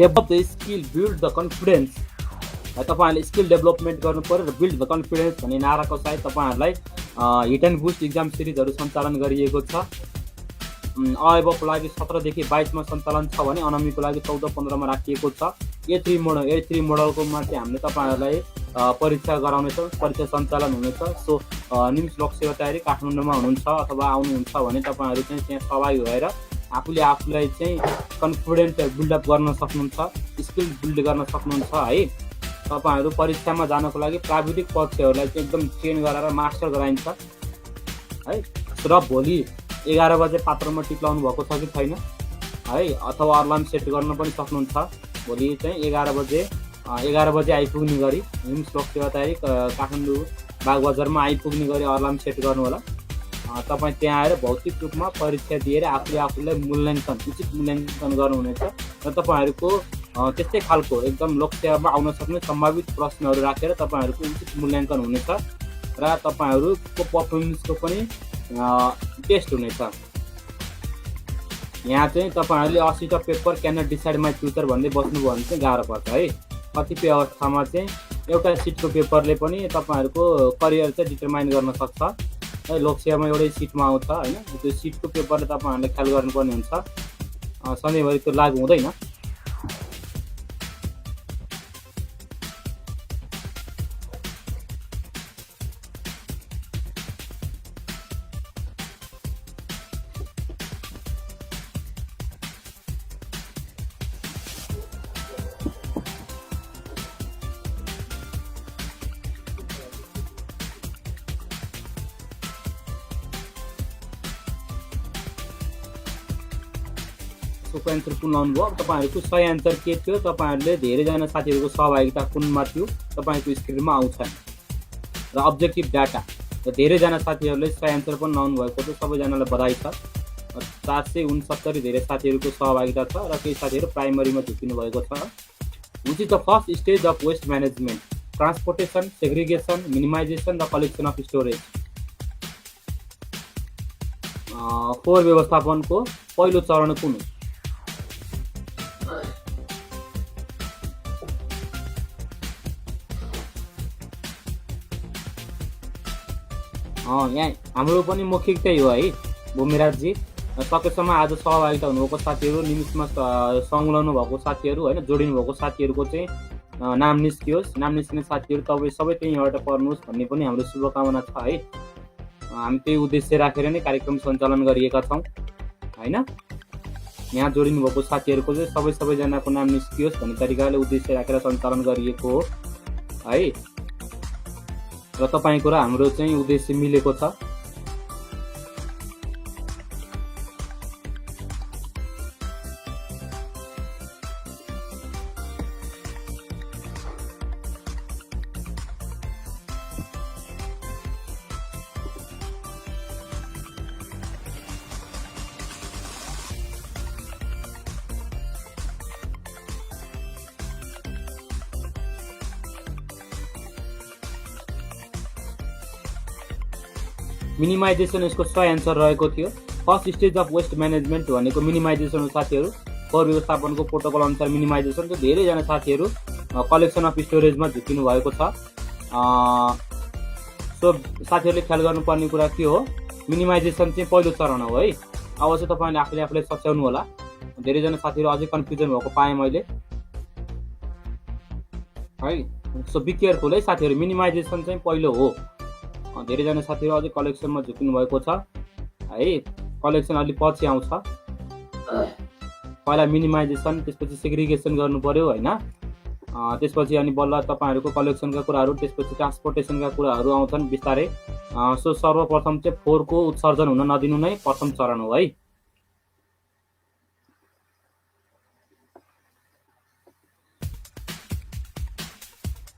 [SPEAKER 1] Develop the skill, build the confidence. तपाईँहरूले स्किल डेभलपमेन्ट गर्नु पर्यो र बिल्ड द कन्फिडेन्स भन्ने नाराको साथ तपाईँहरूलाई हिट एन्ड बुस्ट इक्जाम सिरिजहरू सञ्चालन गरिएको छ। अयबको लागि 17 देखि 22 मा सञ्चालन छ भने अनमीको लागि 14-15 मा राखिएको छ। A3 मोडलको मा चाहिँ हामीले तपाईँहरूलाई परीक्षा गराउनेछौँ, परीक्षा सञ्चालन हुनेछ। सो निम्स लोकसेवा तयारी काठमाडौँमा हुनुहुन्छ अथवा आउनुहुन्छ भने तपाईँहरू चाहिँ त्यहाँ सहभागी भएर आफूले आफूलाई चाहिँ कन्फिडेन्ट बिल्डअप गर्न सक्नुहुन्छ, स्किल बिल्ड गर्न सक्नुहुन्छ है। तपाईँहरू परीक्षामा जानको लागि प्राविधिक पक्षहरूलाई चाहिँ एकदम ट्रेन गराएर मास्टर गराइन्छ है। र भोलि 11 बजे पात्रमा टिक लाउनु भएको छ कि छैन है, अथवा अलार्म सेट गर्न पनि सक्नुहुन्छ। भोलि चाहिँ 11 बजे आइपुग्ने गरी निम्स लोकसेवा तयारी काठमाडौँ बागबजारमा आइपुग्ने गरी अलार्म सेट गर्नु होला। तपाईँ त्यहाँ आएर भौतिक रूपमा परीक्षा दिएर आफूलाई उचित मूल्याङ्कन गर्नुहुनेछ र तपाईँहरूको त्यस्तै खालको एकदम लोकसेवामा आउन सक्ने सम्भावित प्रश्नहरू राखेर तपाईँहरूको उचित मूल्याङ्कन हुनेछ र तपाईँहरूको पर्फर्मेन्सको पनि टेस्ट हुनेछ। यहाँ चाहिँ तपाईँहरूले 80 paper can decide my future भन्दै बस्नुभयो भने चाहिँ गाह्रो पर्छ है। कतिपय अवस्थामा चाहिँ एउटा सिटको पेपरले पनि तपाईँहरूको करियर चाहिँ डिटरमाइन गर्न सक्छ है। लोकसेवामा एउटै सिटमा आउँछ होइन, त्यो सिटको पेपरले तपाईँहरूले ख्याल गर्नुपर्ने हुन्छ। सधैँभरि त्यो लागु हुँदैन। यसको एन्सर कुन लाउनुभयो? अब तपाईँहरूको सही एन्सर के थियो? तपाईँहरूले धेरैजना साथीहरूको सहभागिता कुनमा थियो तपाईँको स्क्रिनमा आउँछ र अब्जेक्टिभ डाटा र धेरैजना साथीहरूले सही एन्सर पनि लाउनु भएको थियो। सबैजनालाई बधाई छ। 769 धेरै साथीहरूको सहभागिता छ र केही साथीहरू प्राइमरीमा झुकिनु भएको छ। Which is the first stage of waste management? Transportation, segregation, minimization र कलेक्सन अफ स्टोरेज। फोहोर व्यवस्थापनको पहिलो चरण कुन हो? यहाँ हाम्रो पनि मौखिक त्यही हो है भूमिराजजी। सकेसम्म आज सहभागिता हुनुभएको साथीहरू, निमिषमा संलग्न भएको साथीहरू होइन, जोडिनु भएको साथीहरूको चाहिँ नाम निस्कियोस्। नाम निस्किने साथीहरू तपाईँ सबै त्यही एउटा पर्नुहोस् भन्ने पनि हाम्रो शुभकामना छ है। हामी त्यही उद्देश्य राखेर नै कार्यक्रम सञ्चालन गरिएका छौँ होइन। यहाँ जोडिनु भएको साथीहरूको चाहिँ सबैजनाको नाम निस्कियोस् भन्ने तरिकाले उद्देश्य राखेर सञ्चालन गरिएको हो है। र तपाईँको र हाम्रो चाहिँ उद्देश्य मिलेको छ। मिनिमाइजेसन यसको सही एन्सर रहेको थियो। First stage of waste management भनेको मिनिमाइजेसन हो साथीहरू। फोहोर व्यवस्थापनको प्रोटोकल अनुसार मिनिमाइजेसन चाहिँ धेरैजना साथीहरू कलेक्सन अफ स्टोरेजमा झुकिनु भएको छ। सो साथीहरूले ख्याल गर्नुपर्ने कुरा के हो, मिनिमाइजेसन चाहिँ पहिलो चरण हो है। अब चाहिँ तपाईँले आफूले सच्याउनु होला। धेरैजना साथीहरू अझै कन्फ्युजन भएको पाएँ मैले है। सो बी केयरफुल है साथीहरू, मिनिमाइजेसन चाहिँ पहिलो हो। धेरैजना साथीहरू अझै कलेक्सनमा झुक्नु भएको छ है। कलेक्सन अलि पछि आउँछ। पहिला मिनिमाइजेसन, त्यसपछि सेग्रिगेसन गर्नु पर्यो होइन। त्यसपछि अनि बल्ल तपाईँहरूको कलेक्सनका कुराहरू, त्यसपछि ट्रान्सपोर्टेसनका कुराहरू आउँछन् बिस्तारै। सो सर्वप्रथम चाहिँ फोहोरको उत्सर्जन हुन नदिनु नै प्रथम चरण हो है।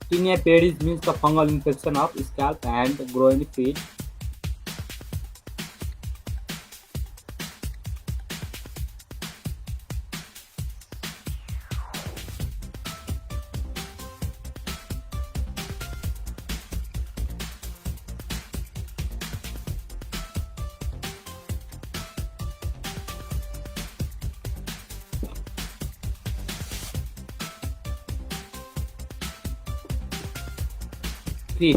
[SPEAKER 1] Tinea pedis means the fungal infection of scalp and groin feet. Fit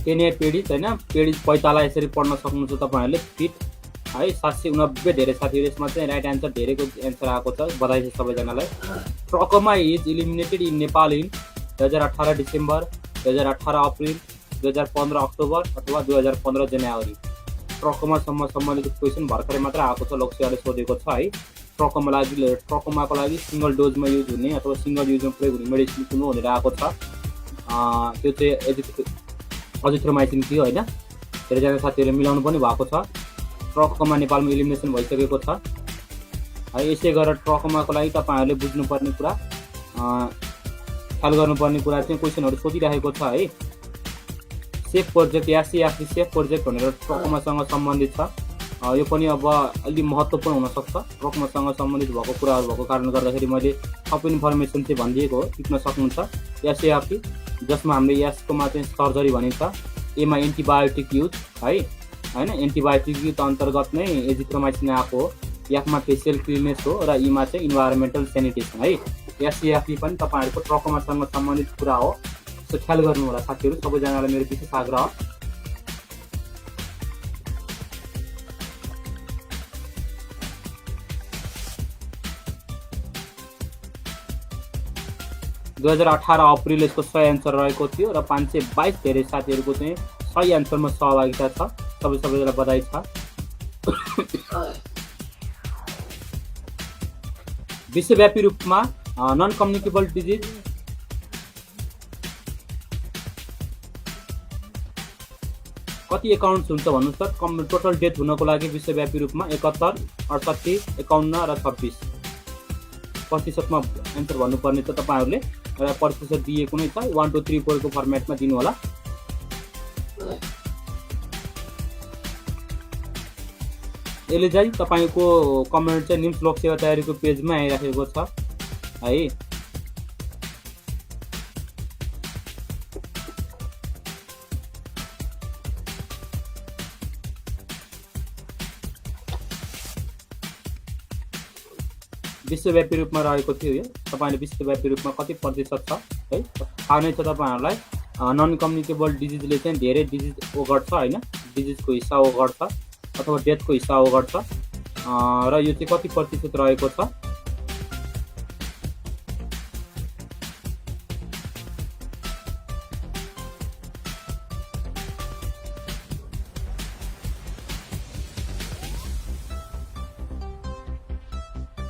[SPEAKER 1] Taenia pedis होइन, पेडिस पैताला यसरी पढ्न सक्नुहुन्छ तपाईँहरूले। फिट है 789 धेरै साथीहरू यसमा चाहिँ राइट एन्सर धेरैको एन्सर आएको छ। बधाई छ सबैजनालाई। Trachoma is eliminated in Nepal in 2018 December, 2018 April, 2015 October अथवा 2015 जनवरी। ट्रकोमासम्म सम्बन्धित क्वेसन भर्खरै मात्र आएको छ, लक्ष्यले सोधेको छ है। ट्रकोमाको लागि सिङ्गल डोजमा युज हुने अथवा सिङ्गल युजमा प्रयोग हुने मेडिसिन कुन भनेर आएको छ। त्यो चाहिँ एजिथ्रोमाइसिन थियो होइन। धेरैजना साथीहरूले मिलाउनु पनि भएको छ। ट्रकोमा नेपालमा इलिमिनेसन भइसकेको छ है। यसै गरेर ट्रकोमाको लागि तपाईँहरूले बुझ्नुपर्ने कुरा, ख्याल गर्नुपर्ने कुरा चाहिँ क्वेसनहरू सोधिरहेको छ है। सेफ प्रोजेक्ट एसएएफपी सेफ प्रोजेक्ट भनेर ट्रकोमासँग सम्बन्धित छ। यो पनि अब अलि महत्त्वपूर्ण हुनसक्छ। ट्रकोमासँग सम्बन्धित भएको कुराहरू भएको कारणले गर्दाखेरि मैले थप इन्फर्मेसन चाहिँ भनिदिएको हो, टिप्न सक्नुहुन्छ। एसएएफपी जसमा हामीले यसकोमा चाहिँ सर्जरी भनिन्छ, एमा एन्टिबायोटिक युज है होइन। एन्टिबायोटिक युज अन्तर्गत नै एजिथ्रोमाइसिन आएको हो। एफमा फेसियल क्लिननेस हो र ईमा चाहिँ इन्भाइरोमेन्टल सेनिटेसन है। एसएएफपी पनि तपाईँहरूको ट्रकोमासँग सम्बन्धित कुरा हो। सो ख्याल गर्नु होला साथीहरू, सबैजनालाई मेरो विशेष आग्रह। दुई 2018 अप्रिल यसको सही एन्सर रहेको थियो र 522 धेरै साथीहरूको चाहिँ सही एन्सरमा सहभागिता छ। सबैजनालाई बधाई छ। विश्वव्यापी रूपमा नन कम्युनिकेबल डिजिज कति एकाउन्ट्स हुन्छ भन्नुहोस् त। टोटल डेथ हुनको लागि विश्वव्यापी रूपमा 71, 68, 51 र 26 प्रतिशतमा एन्सर भन्नुपर्ने छ तपाईँहरूले। र प्रतिशत दिएको नै छ, 1 2 3 4 को फर्मेटमा दिनु होला। यसले चाहिँ तपाईँको कमेन्ट चाहिँ निम्स लोक सेवा तयारीको पेजमा आइराखेको छ है। विश्वव्यापी रूपमा रहेको थियो यो। तपाईँले विश्वव्यापी रूपमा कति प्रतिशत छ है थाहा नै छ तपाईँहरूलाई। नन कम्युनिकेबल डिजिजले चाहिँ धेरै डिजिज ओगट्छ होइन, डिजिजको हिस्सा ओगट्छ अथवा डेथको हिस्सा ओगट्छ। र यो चाहिँ कति प्रतिशत रहेको छ।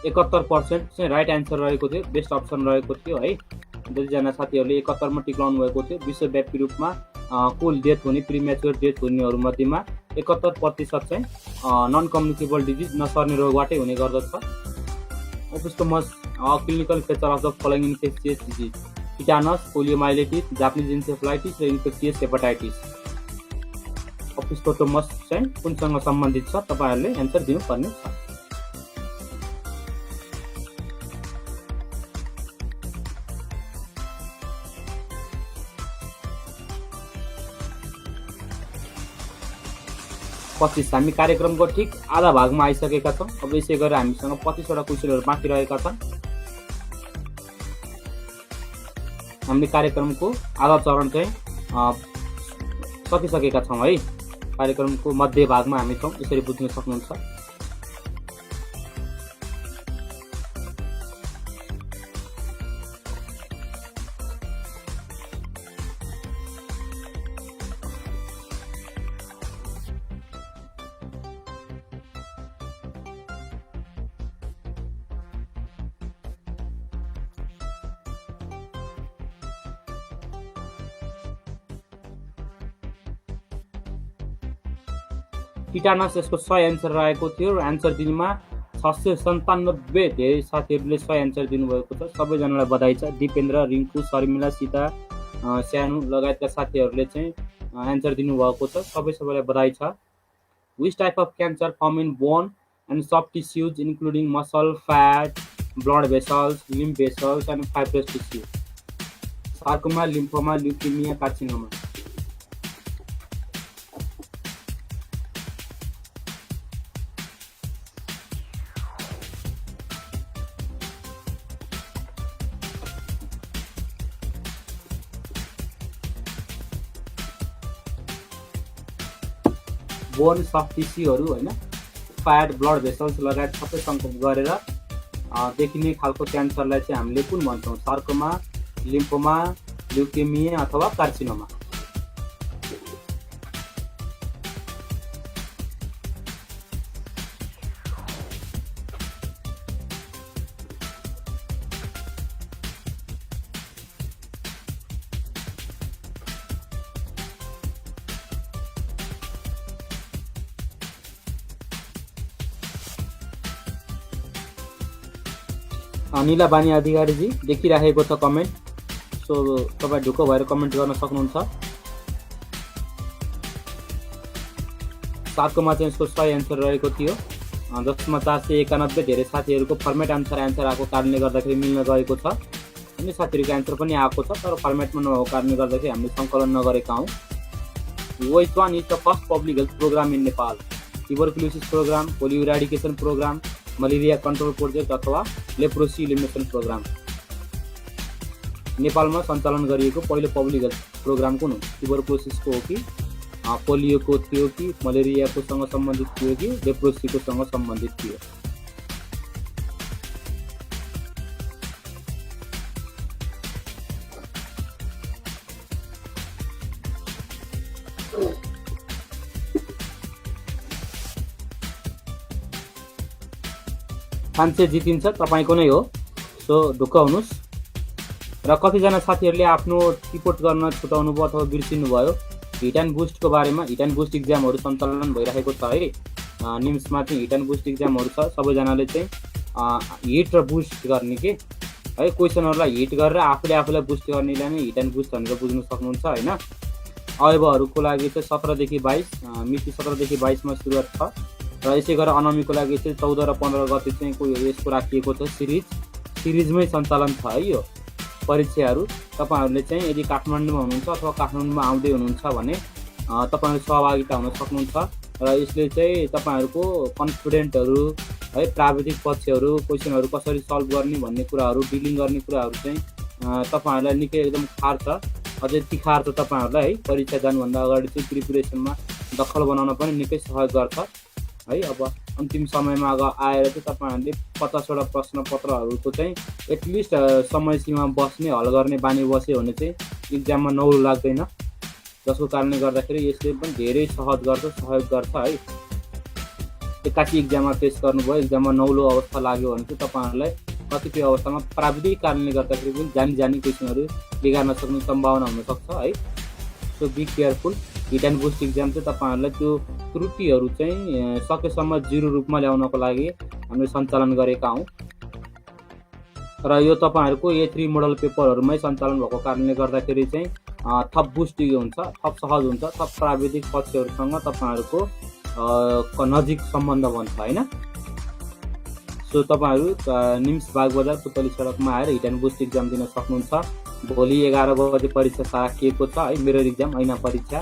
[SPEAKER 1] 71% चाहिँ राइट एन्सर रहेको थियो, बेस्ट अप्सन रहेको थियो है। जतिजना साथीहरूले 71 मा टिक्लाउनु भएको थियो। विश्वव्यापी रूपमा कुल डेथ हुने प्रिमेच्योर डेथ हुनेहरूमध्येमा 71% चाहिँ नन कम्युनिकेबल डिजिज नसर्ने रोगबाटै हुने गर्दछ। Opisthotonus clinical feature of the following infectious disease: tetanus, poliomyelitis, Japanese encephalitis र इन्फेक्सियस हेपाटाइटिस। ओपिस्टोमस चाहिँ कुनसँग सम्बन्धित छ तपाईहरुले एन्सर दिनुपर्ने छ। हामी कार्यक्रमको ठिक आधा भागमा आइसकेका छौँ। अब यसै गरेर हामीसँग 25 वटा क्वेशनहरू बाँकी रहेका छन्। हामीले कार्यक्रमको आधा चरण चाहिँ सकिसकेका छौँ है। कार्यक्रमको मध्य भागमा हामी छौँ, यसरी बुझ्न सक्नुहुन्छ। टिटानस यसको सही एन्सर रहेको थियो र एन्सर दिनुमा 697 धेरै साथीहरूले सही एन्सर दिनुभएको छ। सबैजनालाई बधाई छ। दिपेन्द्र, रिङ्कु, शर्मिला, सीता, स्यानु लगायतका साथीहरूले चाहिँ एन्सर दिनुभएको छ। सबैलाई बधाई छ। Which type of cancer form in bone and soft tissues including muscle, fat, blood vessels, lymph vessels and fibrous tissue? Sarcoma, lymphoma, leukaemia, carcinoma. Bone, soft टिस्युहरू हैन, फ्याट, ब्लड भेसल्स लगायत सबै सङ्कलन गरेर देखिने खालको क्यान्सरलाई चाहिँ हामीले कुन भन्छौँ? सार्कोमा, लिम्फोमा, ल्युकेमिया अथवा कार्सिनोमा। निला बानी अधिकारीजी देखिराखेको छ कमेन्ट, सो तपाईँ ढुक्क भएर कमेन्ट गर्न सक्नुहुन्छ। सार्कोमा चाहिँ यसको सही एन्सर रहेको थियो, जसमा 491 धेरै साथीहरूको फर्मेट अनुसार एन्सर आएको कारणले गर्दाखेरि मिल्न गएको छ। अन्य साथीहरूको एन्सर पनि आएको छ, तर फर्मेटमा नभएको कारणले गर्दाखेरि हामीले सङ्कलन नगरेका हौँ। Which one is the first public health program in Nepal? Tuberculosis program, polio eradication program, malaria control project अथवा लेप्रोसी इलिमिनेसन प्रोग्राम? नेपालमा सञ्चालन गरिएको पहिलो पब्लिक हेल्थ प्रोग्राम कुन हो? ट्युबरक्युलोसिसको हो कि पोलियोको थियो कि मलेरियाको सँग सम्बन्धित थियो कि लेप्रोसीको सँग सम्बन्धित थियो? चान्स जितिन्छ तपाईँको नै हो, सो ढुक्क हुनुहोस्। र कतिजना साथीहरूले आफ्नो रिपोर्ट गर्न छुटाउनु भयो अथवा बिर्सिनु भयो हिट एन्ड बुस्टको बारेमा? हिट एन्ड बुस्ट इक्जामहरू सञ्चालन भइरहेको छ है। निम्समा चाहिँ हिट एन्ड बुस्ट इक्जामहरू छ। सबैजनाले चाहिँ हिट र बुस्ट गर्ने के है, क्वेसनहरूलाई हिट गरेर आफूलाई बुस्ट गर्नेलाई नै हिट एन्ड बुस्ट भनेर बुझ्न सक्नुहुन्छ होइन। अवयवहरूको लागि चाहिँ 17 देखि 22 मिति 17 देखि 22 मा सुरुवात छ र यसै गरेर अनमीको लागि चाहिँ 14 र 15 गते चाहिँ यसको राखिएको छ। सिरिजमै सञ्चालन छ है यो परीक्षाहरू। तपाईहरूले चाहिँ यदि काठमाडौँमा हुनुहुन्छ अथवा काठमाडौँमा आउँदै हुनुहुन्छ भने तपाईहरू सहभागिता हुन सक्नुहुन्छ र यसले चाहिँ तपाईहरूको कन्फिडेन्टहरू है, प्राविधिक पक्षहरू, क्वेसनहरू कसरी सल्भ गर्ने भन्ने कुराहरू, डिलिङ गर्ने कुराहरू चाहिँ तपाईहरूलाई निकै एकदम खार्छ, अझै तिखार्छ तपाईहरूलाई है। परीक्षा जानुभन्दा अगाडि चाहिँ प्रिपरेसनमा दखल बनाउन पनि निकै सहयोग गर्छ है। अब अन्तिम समयमा आएर चाहिँ तपाईहरूले 50 वटा प्रश्न पत्रहरूको चाहिँ एटलिस्ट समय सीमा बस्ने, हल गर्ने बानी बस्यो भने चाहिँ इक्जाममा नौलो लाग्दैन, जसको कारणले गर्दाखेरि यसले पनि धेरै सहयोग गर्छ है। एक्कासी इक्जाममा फेस गर्नुभयो, इक्जाममा नौलो अवस्था लाग्यो भने चाहिँ तपाईँहरूलाई कतिपय अवस्थामा प्राविधिक कारणले गर्दाखेरि पनि जानी क्वेसनहरू बिगार्न सक्ने सम्भावना हुनसक्छ है। So be careful. Hit and boost exam चाहिँ तपाईँहरूलाई त्यो त्रुटिहरू चाहिँ सकेसम्म 0 रूपमा ल्याउनको लागि हामीले सञ्चालन गरेका हौँ र यो तपाईँहरूको A3 मोडल पेपरहरूमै सञ्चालन भएको कारणले गर्दाखेरि चाहिँ थप बुस्ट हुन्छ, थप सहज हुन्छ, थप प्राविधिक पक्षहरूसँग तपाईँहरूको नजिक सम्बन्ध बन्छ होइन। सो तपाईँहरू निम्स बागबजार पुतली सडकमा आएर हिट एन्ड बुस्ट इक्जाम दिन सक्नुहुन्छ। भोलि 11 बजे परीक्षा राखिएको छ है, मेरो इक्जाम ऐना परीक्षा।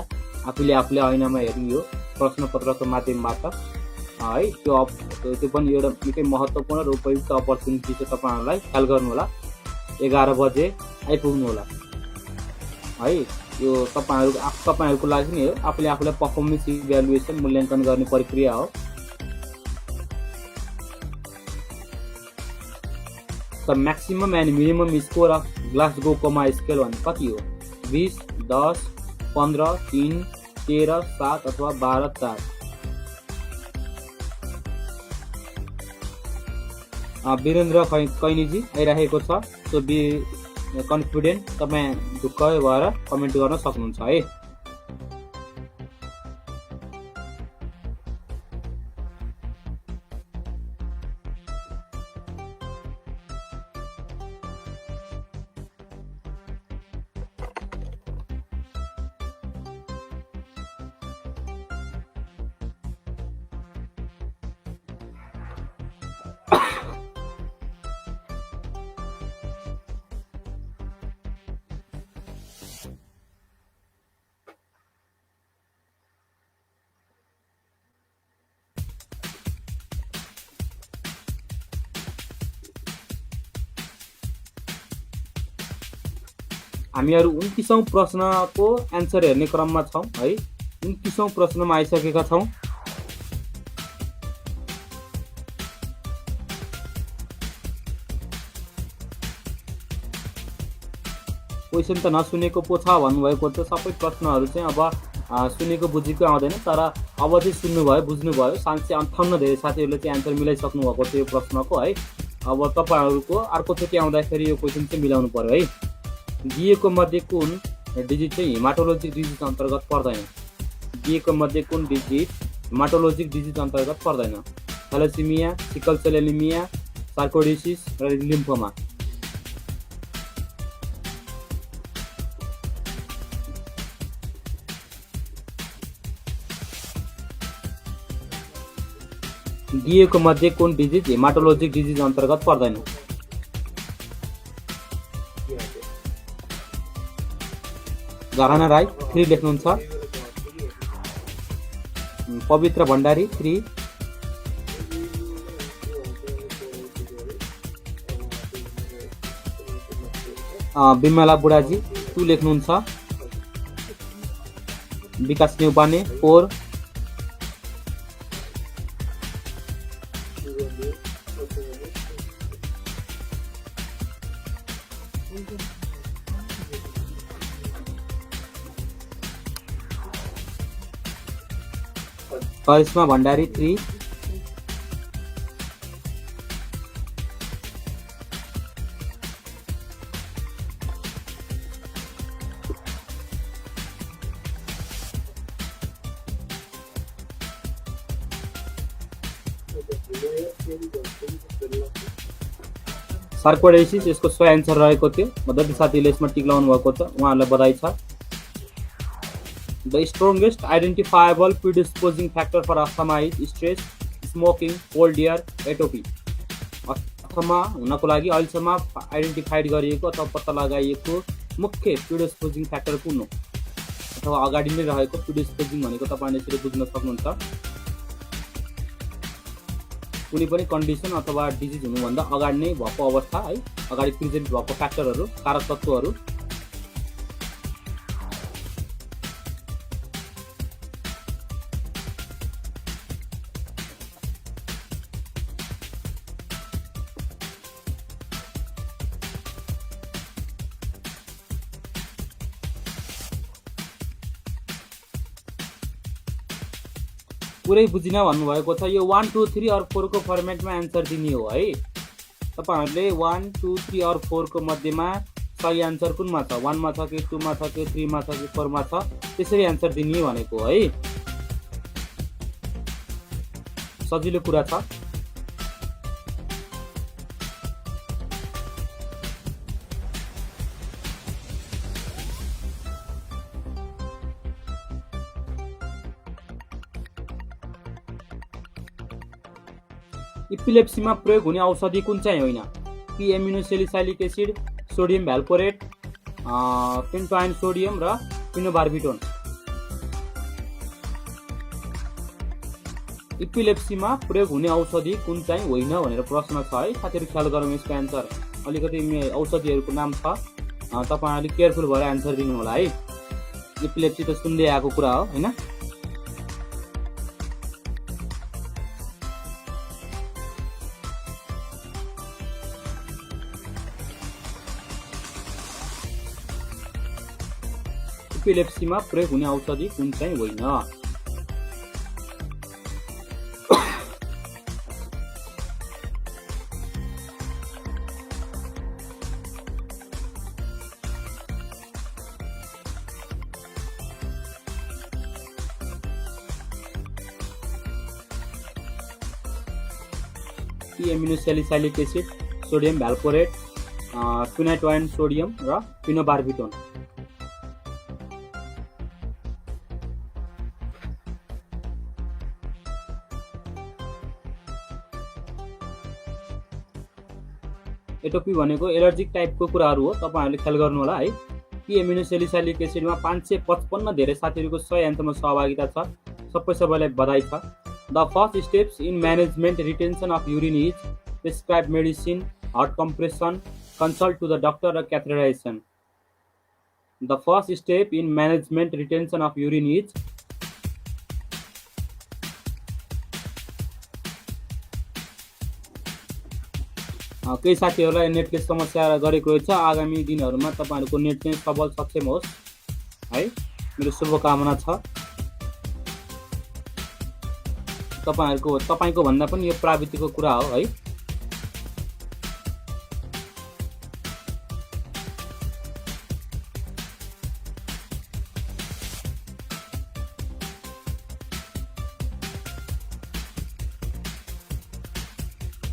[SPEAKER 1] आफूले ऐनामा हेर्नु यो प्रश्नपत्रको माध्यमबाट है। त्यो पनि एउटा निकै महत्त्वपूर्ण र उपयुक्त अपर्च्युनिटी छ, तपाईँहरूलाई ख्याल गर्नुहोला। 11 बजे आइपुग्नु होला है। यो तपाईँहरूको लागि नै हो, आफूलाई पर्फर्मेन्स इभ्यालुएसन मूल्याङ्कन गर्ने प्रक्रिया हो। The maximum and minimum score of Glasgow coma scale भने कति हो? 20, 10, 15, 3, 13, 7 अथवा 12, 4। वीरेन्द्र कैनीजी आइराखेको छ। So be confident. तपाईँ ढुक्क भएर कमेन्ट गर्न सक्नुहुन्छ है। हामीहरू 29औं प्रश्नको एन्सर हेर्ने क्रममा छौँ है। 29औं प्रश्नमा आइसकेका छौँ। क्वेसन त नसुनेको पो छ भन्नुभएको छ। सबै प्रश्नहरू चाहिँ अब सुनेको बुझेको आउँदैन, तर अब चाहिँ सुन्नुभयो, बुझ्नुभयो। 758 धेरै साथीहरूले चाहिँ एन्सर मिलाइसक्नु भएको छ यो प्रश्नको है। अब तपाईँहरूको अर्कोचोटि आउँदाखेरि यो क्वेसन चाहिँ मिलाउनु पर्यो है। दिएको मध्ये कुन डिजिट चाहिँ हेमाटोलोजिक डिजिज अन्तर्गत पर्दैन? दिएको मध्ये कुन डिजिट हेमाटोलोजिक डिजिज अन्तर्गत पर्दैन? थ्यालेसेमिया, सिकल सेल एनिमिया, सार्कोइडोसिस र लिम्फोमा। दिएको मध्ये कुन डिजिज हेमाटोलोजिक डिजिज अन्तर्गत पर्दैन? झरना राई 3 लेख्नुहुन्छ। पवित्र भण्डारी 3। बिमला बुढाजी 2 लेख्नुहुन्छ। विकास न्यौपाने 4। करिश्मा भण्डारी 3। सार्कोइडोसिस यसको सही एन्सर रहेको थियो। जति साथीले यसमा टिक लगाउनु भएको छ उहाँहरूलाई बधाई छ। The strongest identifiable predisposing factor for asthma is stress, smoking, cold air, atopy. Asthma हुनको लागि अहिलेसम्म आइडेन्टिफाइड गरिएको अथवा पत्ता लगाइएको मुख्य प्रिडिस्पोजिङ फ्याक्टर कुन हो अथवा अगाडि नै रहेको प्रिडिस्पोजिङ भनेको तपाईँले यसरी बुझ्न सक्नुहुन्छ। कुनै पनि कन्डिसन अथवा डिजिज हुनुभन्दा अगाडि नै भएको अवस्था है, अगाडि प्रेजेन्ट भएको फ्याक्टरहरू, कारक तत्त्वहरू। पुरै बुझिन भन्नुभएको छ। यो 1 2 3 और 4 को फर्मेटमा एन्सर दिने हो है। तपाईहरुले 1 2 3 और 4 को मध्येमा सही एन्सर कुनमा छ, 1 मा छ कि 2 मा छ कि 3 मा छ कि 4 मा छ, त्यसरी एन्सर दिने भनेको है। सजिलो कुरा छ। इपिलेप्सीमा प्रयोग हुने औषधि कुन चाहिँ होइन? पी एमिनोसेलिसाइलिक एसिड, सोडियम भ्याल्पोरेट, पेन्टोआइन सोडियम र पिनोबार्बिटोन। इपिलेप्सीमा प्रयोग हुने औषधि कुन चाहिँ होइन भनेर प्रश्न छ है। साथीहरु ख्याल गरौँ यसको एन्सर। अलिकति औषधिहरूको नाम छ, तपाईहरुले केयरफुल भएर एन्सर दिनु होला है। इपिलेप्सी त सुन्दै आएको कुरा हो हैन। इपिलेप्सीमा प्रयोग हुने औषधि कुन चाहिँ होइन? पी एमिनोसेलिसाइलिक एसिड, सोडियम भ्याल्पोरेट, पेन्टोआइन सोडियम र पिनोबार्बिटोन। एटोपी भनेको एलर्जिक टाइपको कुराहरू हो, तपाईहरुले ख्याल गर्नु होला है। पी एमिनोसेलिसाइलिक एसिडमा 555 धेरै साथीहरुको सही एन्सरमा सहभागिता छ। सबैलाई बधाई छ। The first steps in management retention of urine is prescribe medicine, heart compression, consult to the doctor र catheterisation. The first step in management retention of urine is केही साथीहरूलाई नेटले समस्या गरेको रहेछ। आगामी दिनहरूमा तपाईहरुको नेट चाहिँ सबल सक्षम होस् है, मेरो शुभकामना छ। तपाईको भन्दा पनि यो प्राविधिकको कुरा हो है।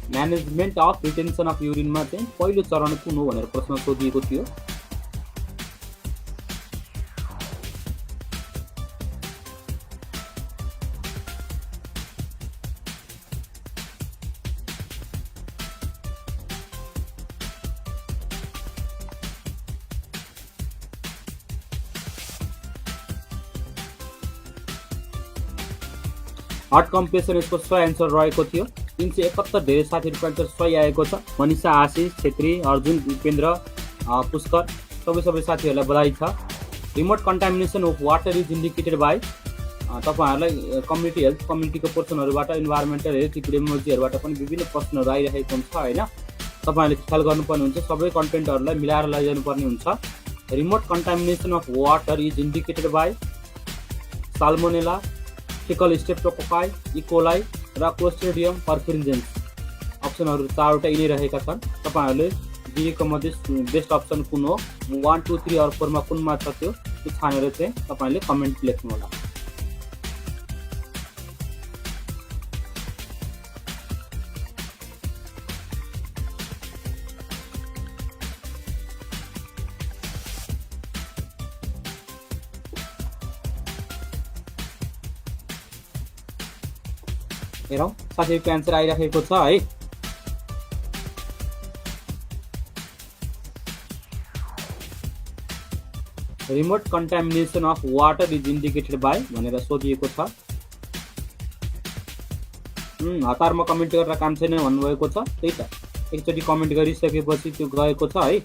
[SPEAKER 1] म्यानेजमेन्ट अफ रिटेन्सन अफ युरिनमा चाहिँ पहिलो चरण कुन हो भनेर प्रश्न सोधिएको थियो। हार्ट कम्प्रेसन यसको सही एन्सर रहेको थियो। 371 धेरै साथीहरुको एन्सर सही आएको छ। मनिषा, आशिष छेत्री, अर्जुन, उपेन्द्र, पुष्कर, सबै साथीहरुलाई बधाई छ। Remote contamination of water is indicated by, तपाईहरुलाई कम्युनिटी हेल्थ कम्युनिटीको पर्सनहरुबाट, इन्भाइरोमेन्टल हेल्थ इपिडेमियोलोजीहरुबाट पनि विभिन्न प्रश्नहरु आइरहेको हुन्छ हैन। तपाईहरुले ख्याल गर्नुपर्ने हुन्छ, सबै कन्टेन्टहरुलाई मिलाएर लैजानु पर्ने हुन्छ। Remote contamination of water is indicated by salmonella, faecal streptococci, E coli र क्लोस्ट्रिडियम पर्फिरिन्जेन्स। अप्सनहरु चारवटा यिनै रहेका छन्। तपाईहरुले दिएको मध्ये बेस्ट अप्सन कुन हो, 1 2 3 और 4 मा कुनमा छ त्यो छानेर चाहिँ तपाईहरुले कमेन्ट लेख्नु होला। हेरौँ साथीहरुको एन्सर आइराखेको छ है। Remote contamination of water is indicated by भनेर सोधिएको छ। हतारमा कमेन्ट गरेर काम छैन भन्नुभएको छ। त्यही त एकचोटि कमेन्ट गरिसकेपछि त्यो गएको छ है।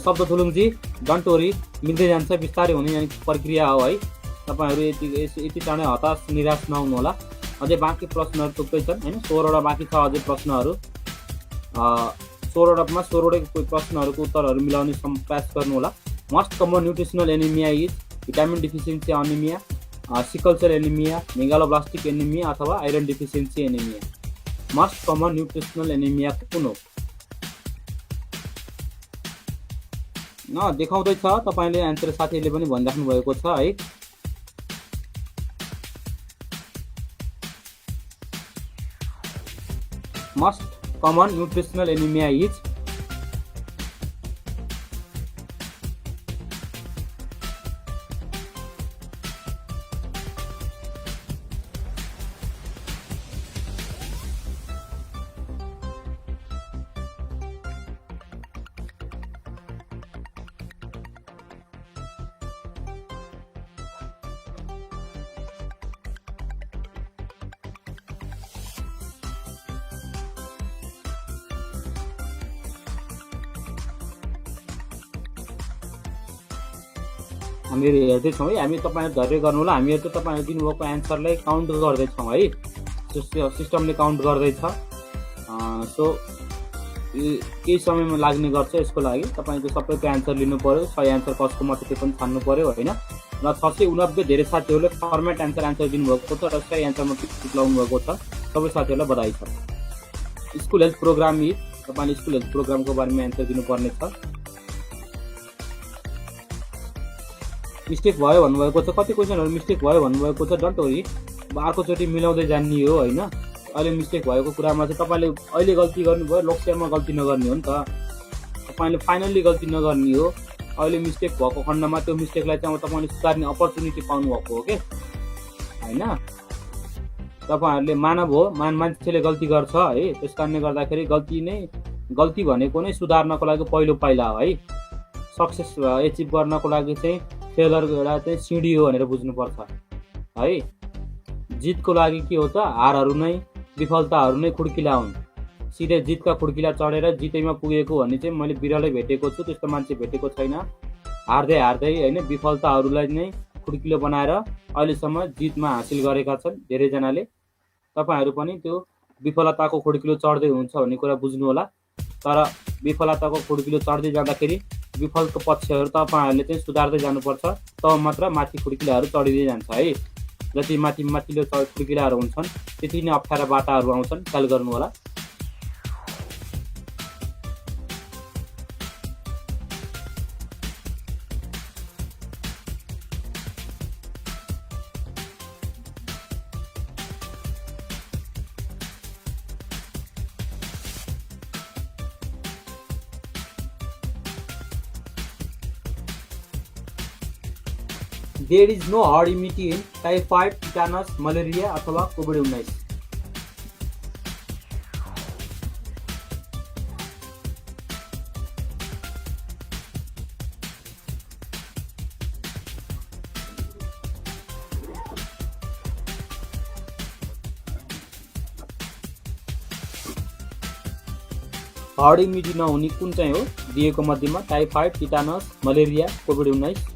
[SPEAKER 1] शब्द थुलुङजी, डन्ट वरी, मिल्दै जान्छ, बिस्तारै हुने प्रक्रिया हो है। तपाईहरु यति चाँडै हताश निराश नहुनु होला। अझै बाँकी प्रश्नहरु थुप्रै छन् हैन। 16 वटा बाँकी छ अझै प्रश्नहरु। 16 वटामा 16 वटै प्रश्नहरुको उत्तरहरु मिलाउने प्रयास गर्नु होला। Most common nutritional anaemia is vitamin deficiency anaemia, sickle cell anaemia, megaloblastic anaemia अथवा iron deficiency anaemia. Most common nutritional anaemia कुन हो? देखाउँदैछ तपाईँले एन्सर, साथीहरूले पनि भनिराख्नु भएको छ है। Most common nutritional anaemia is हामीहरू हेर्दैछौँ है। हामी तपाईँहरू धैर्य गर्नु होला, हामीहरू त तपाईँहरू दिनुभएको एन्सरलाई काउन्ट गर्दैछौँ है, सिस्टमले काउन्ट गर्दैछ। सो केही समयमा लाग्ने गर्छ, यसको लागि तपाईँको सबैको एन्सर लिनु पऱ्यो, सही एन्सर कसको मात्रै त्यो पनि छान्नु पऱ्यो होइन। र 689 धेरै साथीहरूले फर्मेट एन्सर दिनुभएको छ र सही एन्सरमा टिक लगाउनु भएको छ। सबै साथीहरूलाई बधाई छ। स्कुल हेल्थ प्रोग्राम इज, तपाईँले स्कुल हेल्थ प्रोग्रामको बारेमा एन्सर दिनुपर्ने छ। मिस्टेक भयो भन्नुभएको छ, कति क्वेसनहरू मिस्टेक भयो भन्नुभएको छ। डन्ट वरी, अर्कोचोटि मिलाउँदै जान्ने हो होइन। अहिले मिस्टेक भएको कुरामा चाहिँ तपाईँले अहिले गल्ती गर्नुभयो, लक्ष्यमा गल्ती नगर्ने हो नि त। तपाईँले फाइनल्ली गल्ती नगर्ने हो। अहिले मिस्टेक भएको खण्डमा त्यो मिस्टेकलाई चाहिँ अब तपाईँले सुधार्ने अपर्च्युनिटी पाउनु भएको हो कि होइन। तपाईँहरूले मानव हो, मान्छेले गल्ती गर्छ है। त्यस कारणले गर्दाखेरि गल्ती भनेको नै सुधार्नको लागि पहिलो पाइला हो है। सक्सेस एचिभ गर्नको लागि चाहिँ फेलरको एउटा चाहिँ सिँढी हो भनेर बुझ्नुपर्छ है। जितको लागि के हो त, हारहरू नै, विफलताहरू नै खुड्किला हुन्। सिधै जितका खुड्किला चढेर जितैमा पुगेको भन्ने चाहिँ मैले बिरलै भेटेको छु, त्यस्तो मान्छे भेटेको छैन। हार्दै होइन, विफलताहरूलाई नै खुड्किलो बनाएर अहिलेसम्म जितमा हासिल गरेका छन् धेरैजनाले। तपाईँहरू पनि त्यो विफलताको खुड्किलो चढ्दै हुन्छ भन्ने कुरा बुझ्नु होला। तर विफलताको खुड्किलो चढ्दै जाँदाखेरि विफलको पक्षहरू तपाईँहरूले चाहिँ सुधार्दै जानुपर्छ, तब मात्र माथि खुड्किलाहरू चढिँदै जान्छ है। जति माथिल्लो खुड्किलाहरू हुन्छन् त्यति नै अप्ठ्यारा बाटाहरू आउँछन्, ख्याल गर्नु होला। There is no herd immunity in typhoid, tetanus, malaria अथवा कोभिड-19। हर्ड इम्युनिटी नहुने कुन चाहिँ हो दिएको मध्येमा? टाइफाइड, टिटानस, मलेरिया, कोभिड-19।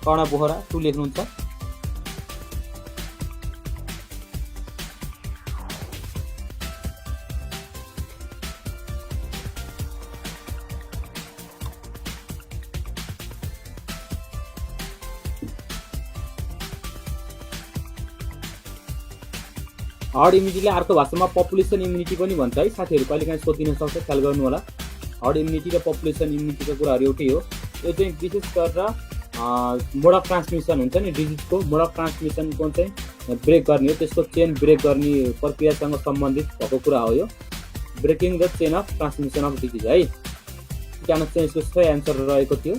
[SPEAKER 1] कर्ण बोहरा 2 लेख्नुहुन्छ। हर्ड इम्युनिटीलाई अर्को भाषामा पपुलेसन इम्युनिटी पनि भन्छ है साथीहरू, कहिलेकाहीँ सोधिन सक्छ, ख्याल गर्नु होला। हर्ड इम्युनिटी र पपुलेसन इम्युनिटीको कुराहरू एउटै हो। यो चाहिँ विशेष गरेर मोड अफ ट्रान्समिसन हुन्छ नि, डिजिजको मोड अफ ट्रान्समिसनको चाहिँ ब्रेक गर्ने हो, त्यसको चेन ब्रेक गर्ने प्रक्रियासँग सम्बन्धित भएको कुरा हो यो, breaking the chain of transmission of disease है। टिटानस चाहिँ यसको सही एन्सर रहेको थियो।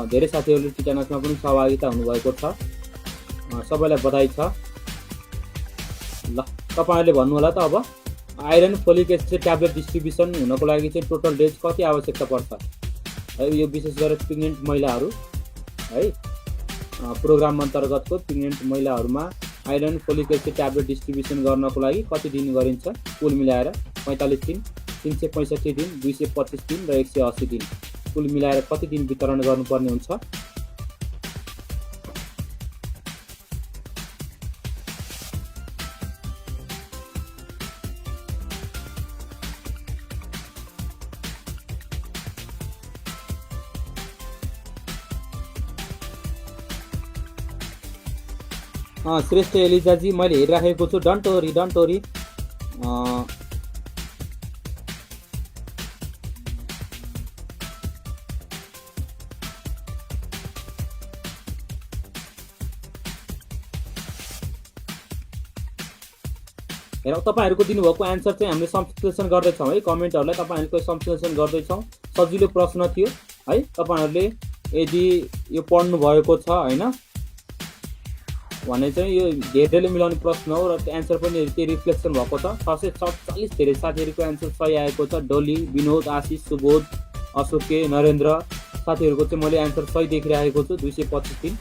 [SPEAKER 1] धेरै साथीहरूले टिटानसमा पनि सहभागिता हुनुभएको छ, सबैलाई बधाई छ। ल तपाईँहरूले भन्नु होला त अब iron folic acid tablet distribution हुनको लागि चाहिँ टोटल डेज कति आवश्यकता पर्छ है। यो विशेष गरेर प्रेग्नेन्ट महिलाहरू है, प्रोग्राम अन्तर्गतको प्रेग्नेन्ट महिलाहरूमा iron folic acid tablet distribution गर्नको लागि कति दिन गरिन्छ? कुल मिलाएर 45 दिन, 365 दिन, 225 दिन र 180 दिन, कुल मिलाएर कति दिन वितरण गर्नुपर्ने हुन्छ? श्रेष्ठ एलिजाजी, मैले हेरिराखेको छु, डन्ट वरी। हेरौँ तपाईँहरूको दिनुभएको एन्सर चाहिँ हामीले संश्लेषण गर्दैछौँ है। कमेन्टहरूलाई तपाईँहरूको संश्लेषण गर्दैछौँ। सजिलो प्रश्न थियो है। तपाईँहरूले यदि यो पढ्नु भएको छ होइन भने चाहिँ यो धेरैले मिलाउने प्रश्न हो र एन्सर पनि के रिफ्लेक्सन भएको छ। 647 धेरै साथीहरूको एन्सर सही आएको छ। डोली, विनोद, आशिष, सुबोध, अशोके, नरेन्द्र साथीहरूको चाहिँ मैले एन्सर सही देखिरहेको छु। 225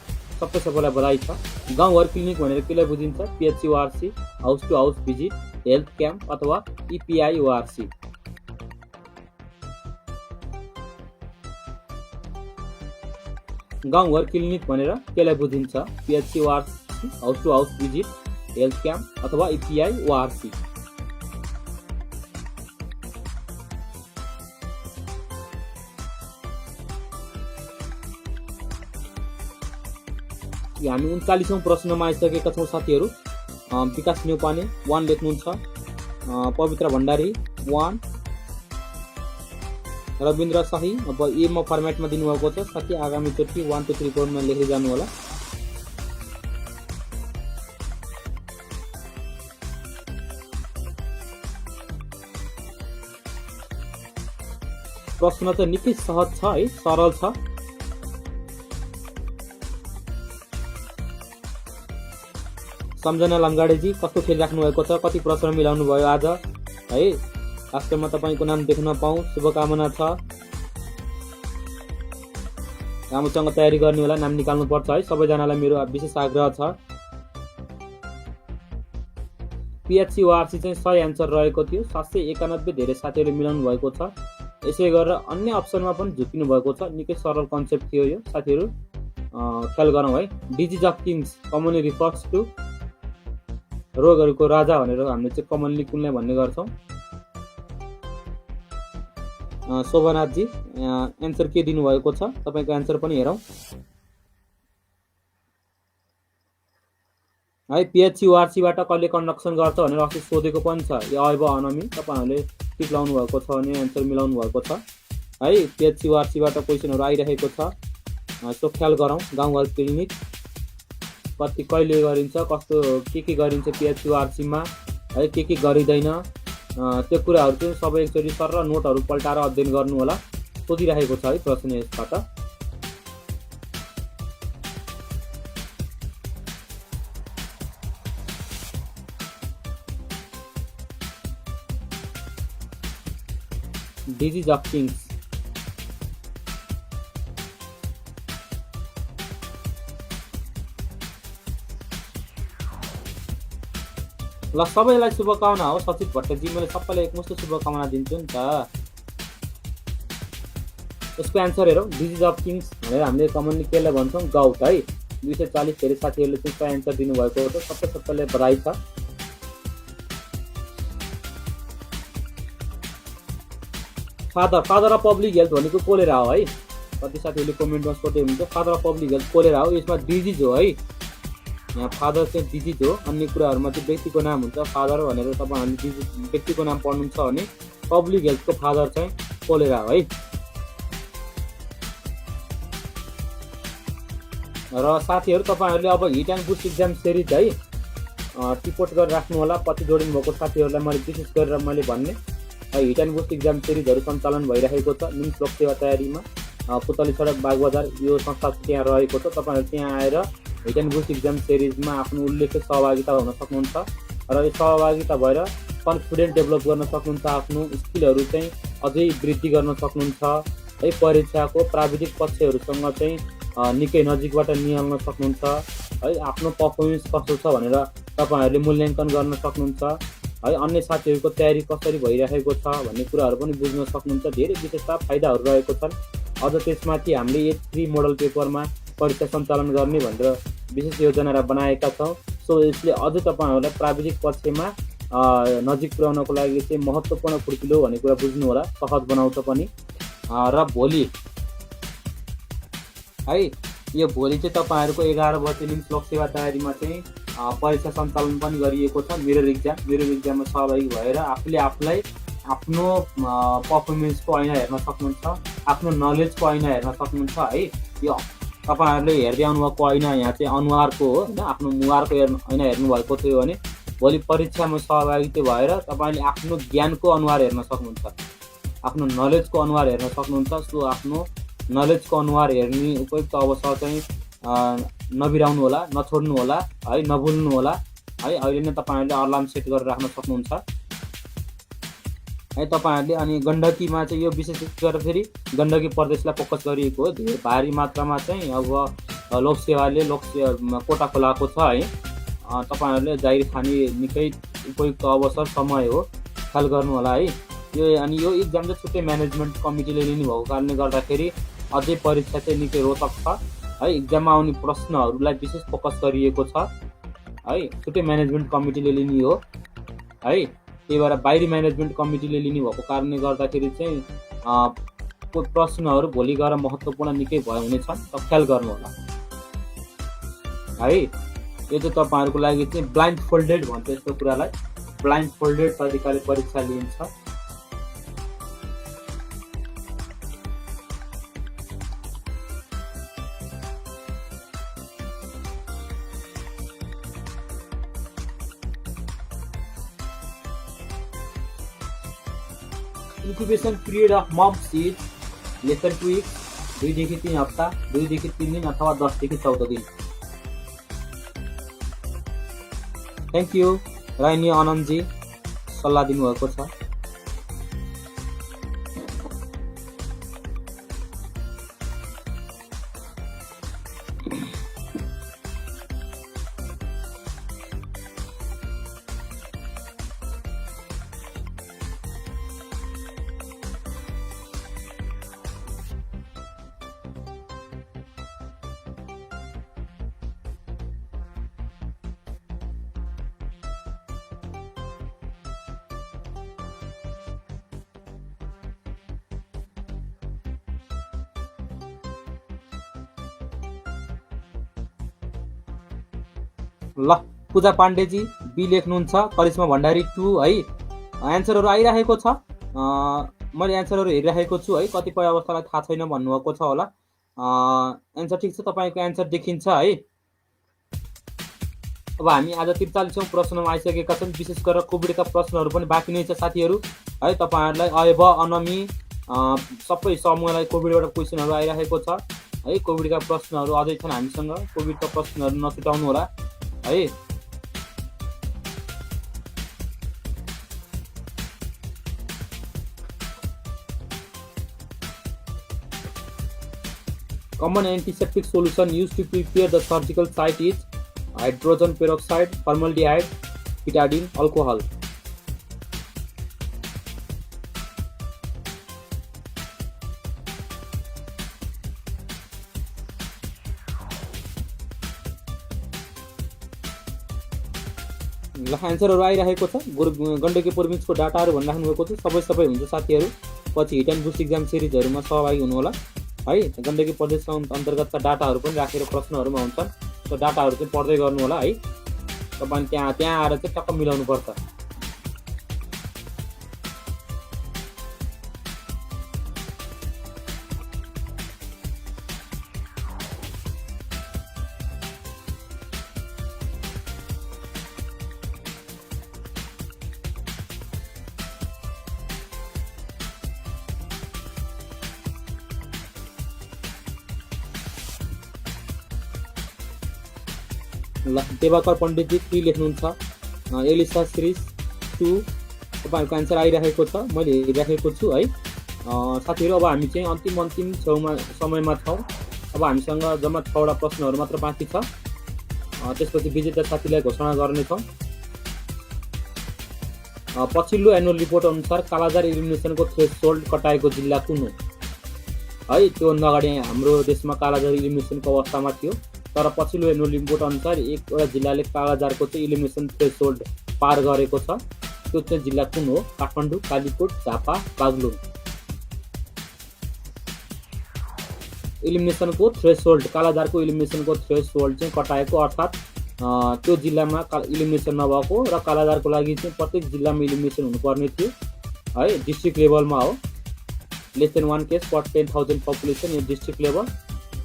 [SPEAKER 1] सबैलाई बधाई छ। गाउँघर क्लिनिक भनेर केलाई बुझिन्छ? PHCORC, house to house visit, health camp अथवा EPIORC। गाउँघर क्लिनिक भनेर केलाई बुझिन्छ? PHCORC, house to house visit, health camp अथवा EPIORC। हामी 39औं प्रश्नमा आइसकेका छौँ साथीहरू। विकास न्यौपाने 1 लेख्नुहुन्छ, पवित्र भण्डारी 1, रविन्द्र शाही अब एमा फर्मेटमा दिनुभएको छ। साथी आगामीचोटि 1 2 3 4 मा लेख्दै जानु होला। प्रश्न चाहिँ निकै सहज छ है, सरल छ। सम्झना लङ्गाडेजी कस्तो खेलिराख्नु भएको छ, कति प्रश्न मिलाउनु भयो आज है। लास्टमा तपाईँको नाम देख्न पाऊँ शुभकामना छ। राम्रोसँग तयारी गर्ने होला, नाम निकाल्नु पर्छ है। सबैजनालाई मेरो विशेष आग्रह छ। PHCORC चाहिँ सही एन्सर रहेको थियो। 791 धेरै साथीहरूले मिलाउनु भएको छ। यसै गरेर अन्य अप्सनमा पनि झुकिनु भएको छ। निकै सरल कन्सेप्ट थियो यो साथीहरू, ख्याल गरौँ है। Disease of kings commonly refers to, रोगहरूको राजा भनेर हामीले चाहिँ कमनली कुनलाई भन्ने गर्छौँ। शोभनाथजी एन्सर के दिनुभएको छ, तपाईँको एन्सर पनि हेरौँ है। PHCORC-बाट कहिले कन्डक्सन गर्छ भनेर अस्ति सोधेको पनि छ। यो अब अनमी तपाईँहरूले टिक लाउनु भएको छ भने एन्सर मिलाउनु भएको छ है। PHCORC-बाट क्वेसनहरू आइरहेको छ, सो ख्याल गरौँ। गाउँघर क्लिनिक कति कहिले गरिन्छ, कस्तो के गरिन्छ PHCORC-मा है, के गरिँदैन, त्यो कुराहरू चाहिँ सबै एकचोटि सर र नोटहरू पल्टाएर अध्ययन गर्नु होला। सोधिरहेको छ है प्रश्न यसबाट। डिजिज अफ किङ्स ल सबैलाई शुभकामना हो। सचित भट्टजी मैले सबैलाई एकमुष्ट शुभकामना दिन्छु नि त। यसको एन्सर हेरौँ। डिजिज अफ किङ्स भनेर हामीले कमनली केलाई भन्छौँ? गाउट है। 240 धेरै साथीहरूले चाहिँ सही एन्सर दिनुभएको हो। सबैलाई बधाई छ। फादर अफ पब्लिक हेल्थ भनेको कोलेरा हो है। कति साथीहरूले कमेन्टमा सोधे हुन्छ father of public health cholera हो। यसमा डिजिज हो है, यहाँ फादर चाहिँ डिजिज हो। अन्य कुराहरूमा चाहिँ व्यक्तिको नाम हुन्छ। फादर भनेर तपाईँहरूले व्यक्तिको नाम पढ्नुहुन्छ भने पब्लिक हेल्थको फादर चाहिँ कोलेरा हो है। र साथीहरू तपाईँहरूले अब hit and boost exam series है टिपोट गरेर राख्नु होला। पछि जोडिनु भएको साथीहरूलाई मैले विशेष गरेर मैले भन्ने हिट एन्ड बुस्ट इक्जाम सिरिजहरू सञ्चालन भइरहेको छ। निम्स लोक सेवा तयारीमा पुतली सडक बागबजार यो संस्था त्यहाँ रहेको छ। तपाईँहरू त्यहाँ आएर हिट एन्ड बुस्ट इक्जाम सिरिजमा आफ्नो उल्लेख्य सहभागिता हुन सक्नुहुन्छ र यो सहभागिता भएर कन्फिडेन्ट डेभलप गर्न सक्नुहुन्छ। आफ्नो स्किलहरू चाहिँ अझै वृद्धि गर्न सक्नुहुन्छ है। परीक्षाको प्राविधिक पक्षहरूसँग चाहिँ निकै नजिकबाट निहाल्न सक्नुहुन्छ है। आफ्नो पर्फर्मेन्स कस्तो छ भनेर तपाईँहरूले मूल्याङ्कन गर्न सक्नुहुन्छ है। अन्य साथीहरूको तयारी कसरी भइरहेको छ भन्ने कुराहरू पनि बुझ्न सक्नुहुन्छ। धेरै विशेषता फाइदाहरू रहेको छन्। अझ त्यसमाथि हामीले H3 मोडल पेपरमा परीक्षा सञ्चालन गर्ने भनेर विशेष योजना बनाएका छौँ। सो यसले अझै तपाईँहरूलाई प्राविधिक पक्षमा नजिक पुर्याउनको लागि चाहिँ महत्त्वपूर्ण खुर्किलो भन्ने कुरा बुझ्नु होला, सहज बनाउँछ पनि। र भोलि है यो भोलि चाहिँ तपाईँहरूको 11 बजे निम्स लोक सेवा तयारीमा चाहिँ परीक्षा सञ्चालन पनि गरिएको छ। मिरर इक्जाममा सहभागी भएर आफूले आफूलाई आफ्नो पर्फर्मेन्सको ऐना हेर्न सक्नुहुन्छ, आफ्नो नलेजको ऐना हेर्न सक्नुहुन्छ है। यो तपाईँहरूले हेर्दै आउनुभएको ऐना यहाँ चाहिँ अनुहारको हो होइन, आफ्नो मुहारको ऐना हेर्नुभएको थियो भने भोलि परीक्षामा सहभागी भएर तपाईँले आफ्नो ज्ञानको अनुहार हेर्न सक्नुहुन्छ, आफ्नो नलेजको अनुहार हेर्न सक्नुहुन्छ। सो आफ्नो नलेजको अनुहार हेर्ने उपयुक्त अवसर चाहिँ नबिराउनु होला, नछोड्नु होला है, नभुल्नु होला है। अहिले नै तपाईँहरूले अलार्म सेट गरेर राख्न सक्नुहुन्छ है तपाईँहरूले। अनि गण्डकीमा चाहिँ यो विशेष गरेर फेरि गण्डकी प्रदेशलाई फोकस गरिएको हो। धेरै भारी मात्रामा चाहिँ अब लोकसेवाले कोटा खोलाएको छ है। तपाईँहरूले जागिर खाने निकै उपयुक्त अवसर समय हो, ख्याल गर्नु होला है यो। अनि यो इक्जाम चाहिँ छुट्टै म्यानेजमेन्ट कमिटीले लिने भएको कारणले गर्दाखेरि अझै परीक्षा चाहिँ निकै रोचक छ है। इक्जाममा आउने प्रश्नहरूलाई विशेष फोकस गरिएको छ है, छुट्टै म्यानेजमेन्ट कमिटीले लिने हो है। त्यही भएर बाहिरी म्यानेजमेन्ट कमिटीले लिने भएको कारणले गर्दाखेरि चाहिँ प्रश्नहरू भोलि गएर महत्त्वपूर्ण निकै हुनेछन्, त ख्याल गर्नु होला है। यो चाहिँ तपाईँहरूको लागि चाहिँ ब्लाइन्ड फोल्डेड भन्छ यस्तो कुरालाई, ब्लाइन्ड फोल्डेड तरिकाले परीक्षा लिइन्छ। Incubation period of mumps is less than 2 weeks, 2 देखि 3 हप्ता, 2 देखि 3 दिन अथवा 10 देखि 14 दिन। थ्याङ्क यू राइनी आनन्दजी, सल्लाह दिनुभएको छ। ल पूजा पाण्डेजी बी लेख्नुहुन्छ, करिश्मा भण्डारी 2 है। एन्सरहरू आइरहेको छ, मैले एन्सरहरू हेरिरहेको छु है। कतिपय अवस्थालाई थाहा छैन भन्नुभएको छ होला। एन्सर ठिक छ, तपाईँको एन्सर देखिन्छ है। अब हामी आज 43औं प्रश्नमा आइसकेका छौँ। विशेष गरेर कोभिडका प्रश्नहरू पनि बाँकी नै छ साथीहरू है। तपाईँहरूलाई अयब अनमी सबै समूहलाई कोभिडबाट क्वेसनहरू आइरहेको छ है। कोभिडका प्रश्नहरू अझै छन् हामीसँग, कोभिडका प्रश्नहरू नछुटाउनु होला है। Common antiseptic solution used to prepare the surgical site is hydrogen peroxide, formaldehyde, betadine, alcohol. एन्सरहरू आइरहेको छ। गण्डकी प्रोभिन्सको डाटाहरू भनिराख्नु भएको छ। सबै हुन्छ साथीहरू। पछि हिट एन्ड बुस्ट इक्जाम सिरिजहरूमा सहभागी हुनु होला है। गण्डकी प्रदेश अन्तर्गतका डाटाहरू पनि राखेर प्रश्नहरूमा हुन्छन्, त्यो डाटाहरू चाहिँ पढ्दै गर्नु होला है। तपाईँ त्यहाँ आएर चाहिँ टक्क मिलाउनु पर्छ। ल देवाकर पण्डितजी 3 लेख्नुहुन्छ। एलिसा श्रीष 2 तपाईँहरूको एन्सर आइरहेको छ, मैले हेरिरहेको छु है। साथीहरू अब हामी चाहिँ अन्तिम समयमा छौँ। अब हामीसँग जम्मा 6वटा प्रश्नहरू मात्र बाँकी छ। त्यसपछि विजेता साथीलाई घोषणा गर्नेछौँ। पछिल्लो एनुअल रिपोर्ट अनुसार कालाजार इलिमिनेसनको थ्रेसहोल्ड कटाएको जिल्ला कुन हो है। त्योभन्दा अगाडि हाम्रो देशमा कालाजार इलिमिनेसनको अवस्थामा थियो, तर पछिल्लो एनुअल रिपोर्ट अनुसार एकवटा जिल्लाले कालाजारको चाहिँ इलिमिनेसन थ्रेसहोल्ड पार गरेको छ। त्यो चाहिँ जिल्ला कुन हो? काठमाडौँ, कालीकोट, झापा, बागलुङ। इलिमिनेसनको थ्रेसहोल्ड, कालाजारको इलिमिनेसनको थ्रेसहोल्ड चाहिँ कटाएको, अर्थात् त्यो जिल्लामा इलिमिनेसन नभएको र कालाजारको लागि चाहिँ प्रत्येक जिल्लामा इलिमिनेसन हुनुपर्ने थियो है, डिस्ट्रिक्ट लेभलमा हो, लेस देन 1 केस पर 10,000 पपुलेसन यो डिस्ट्रिक्ट लेभल,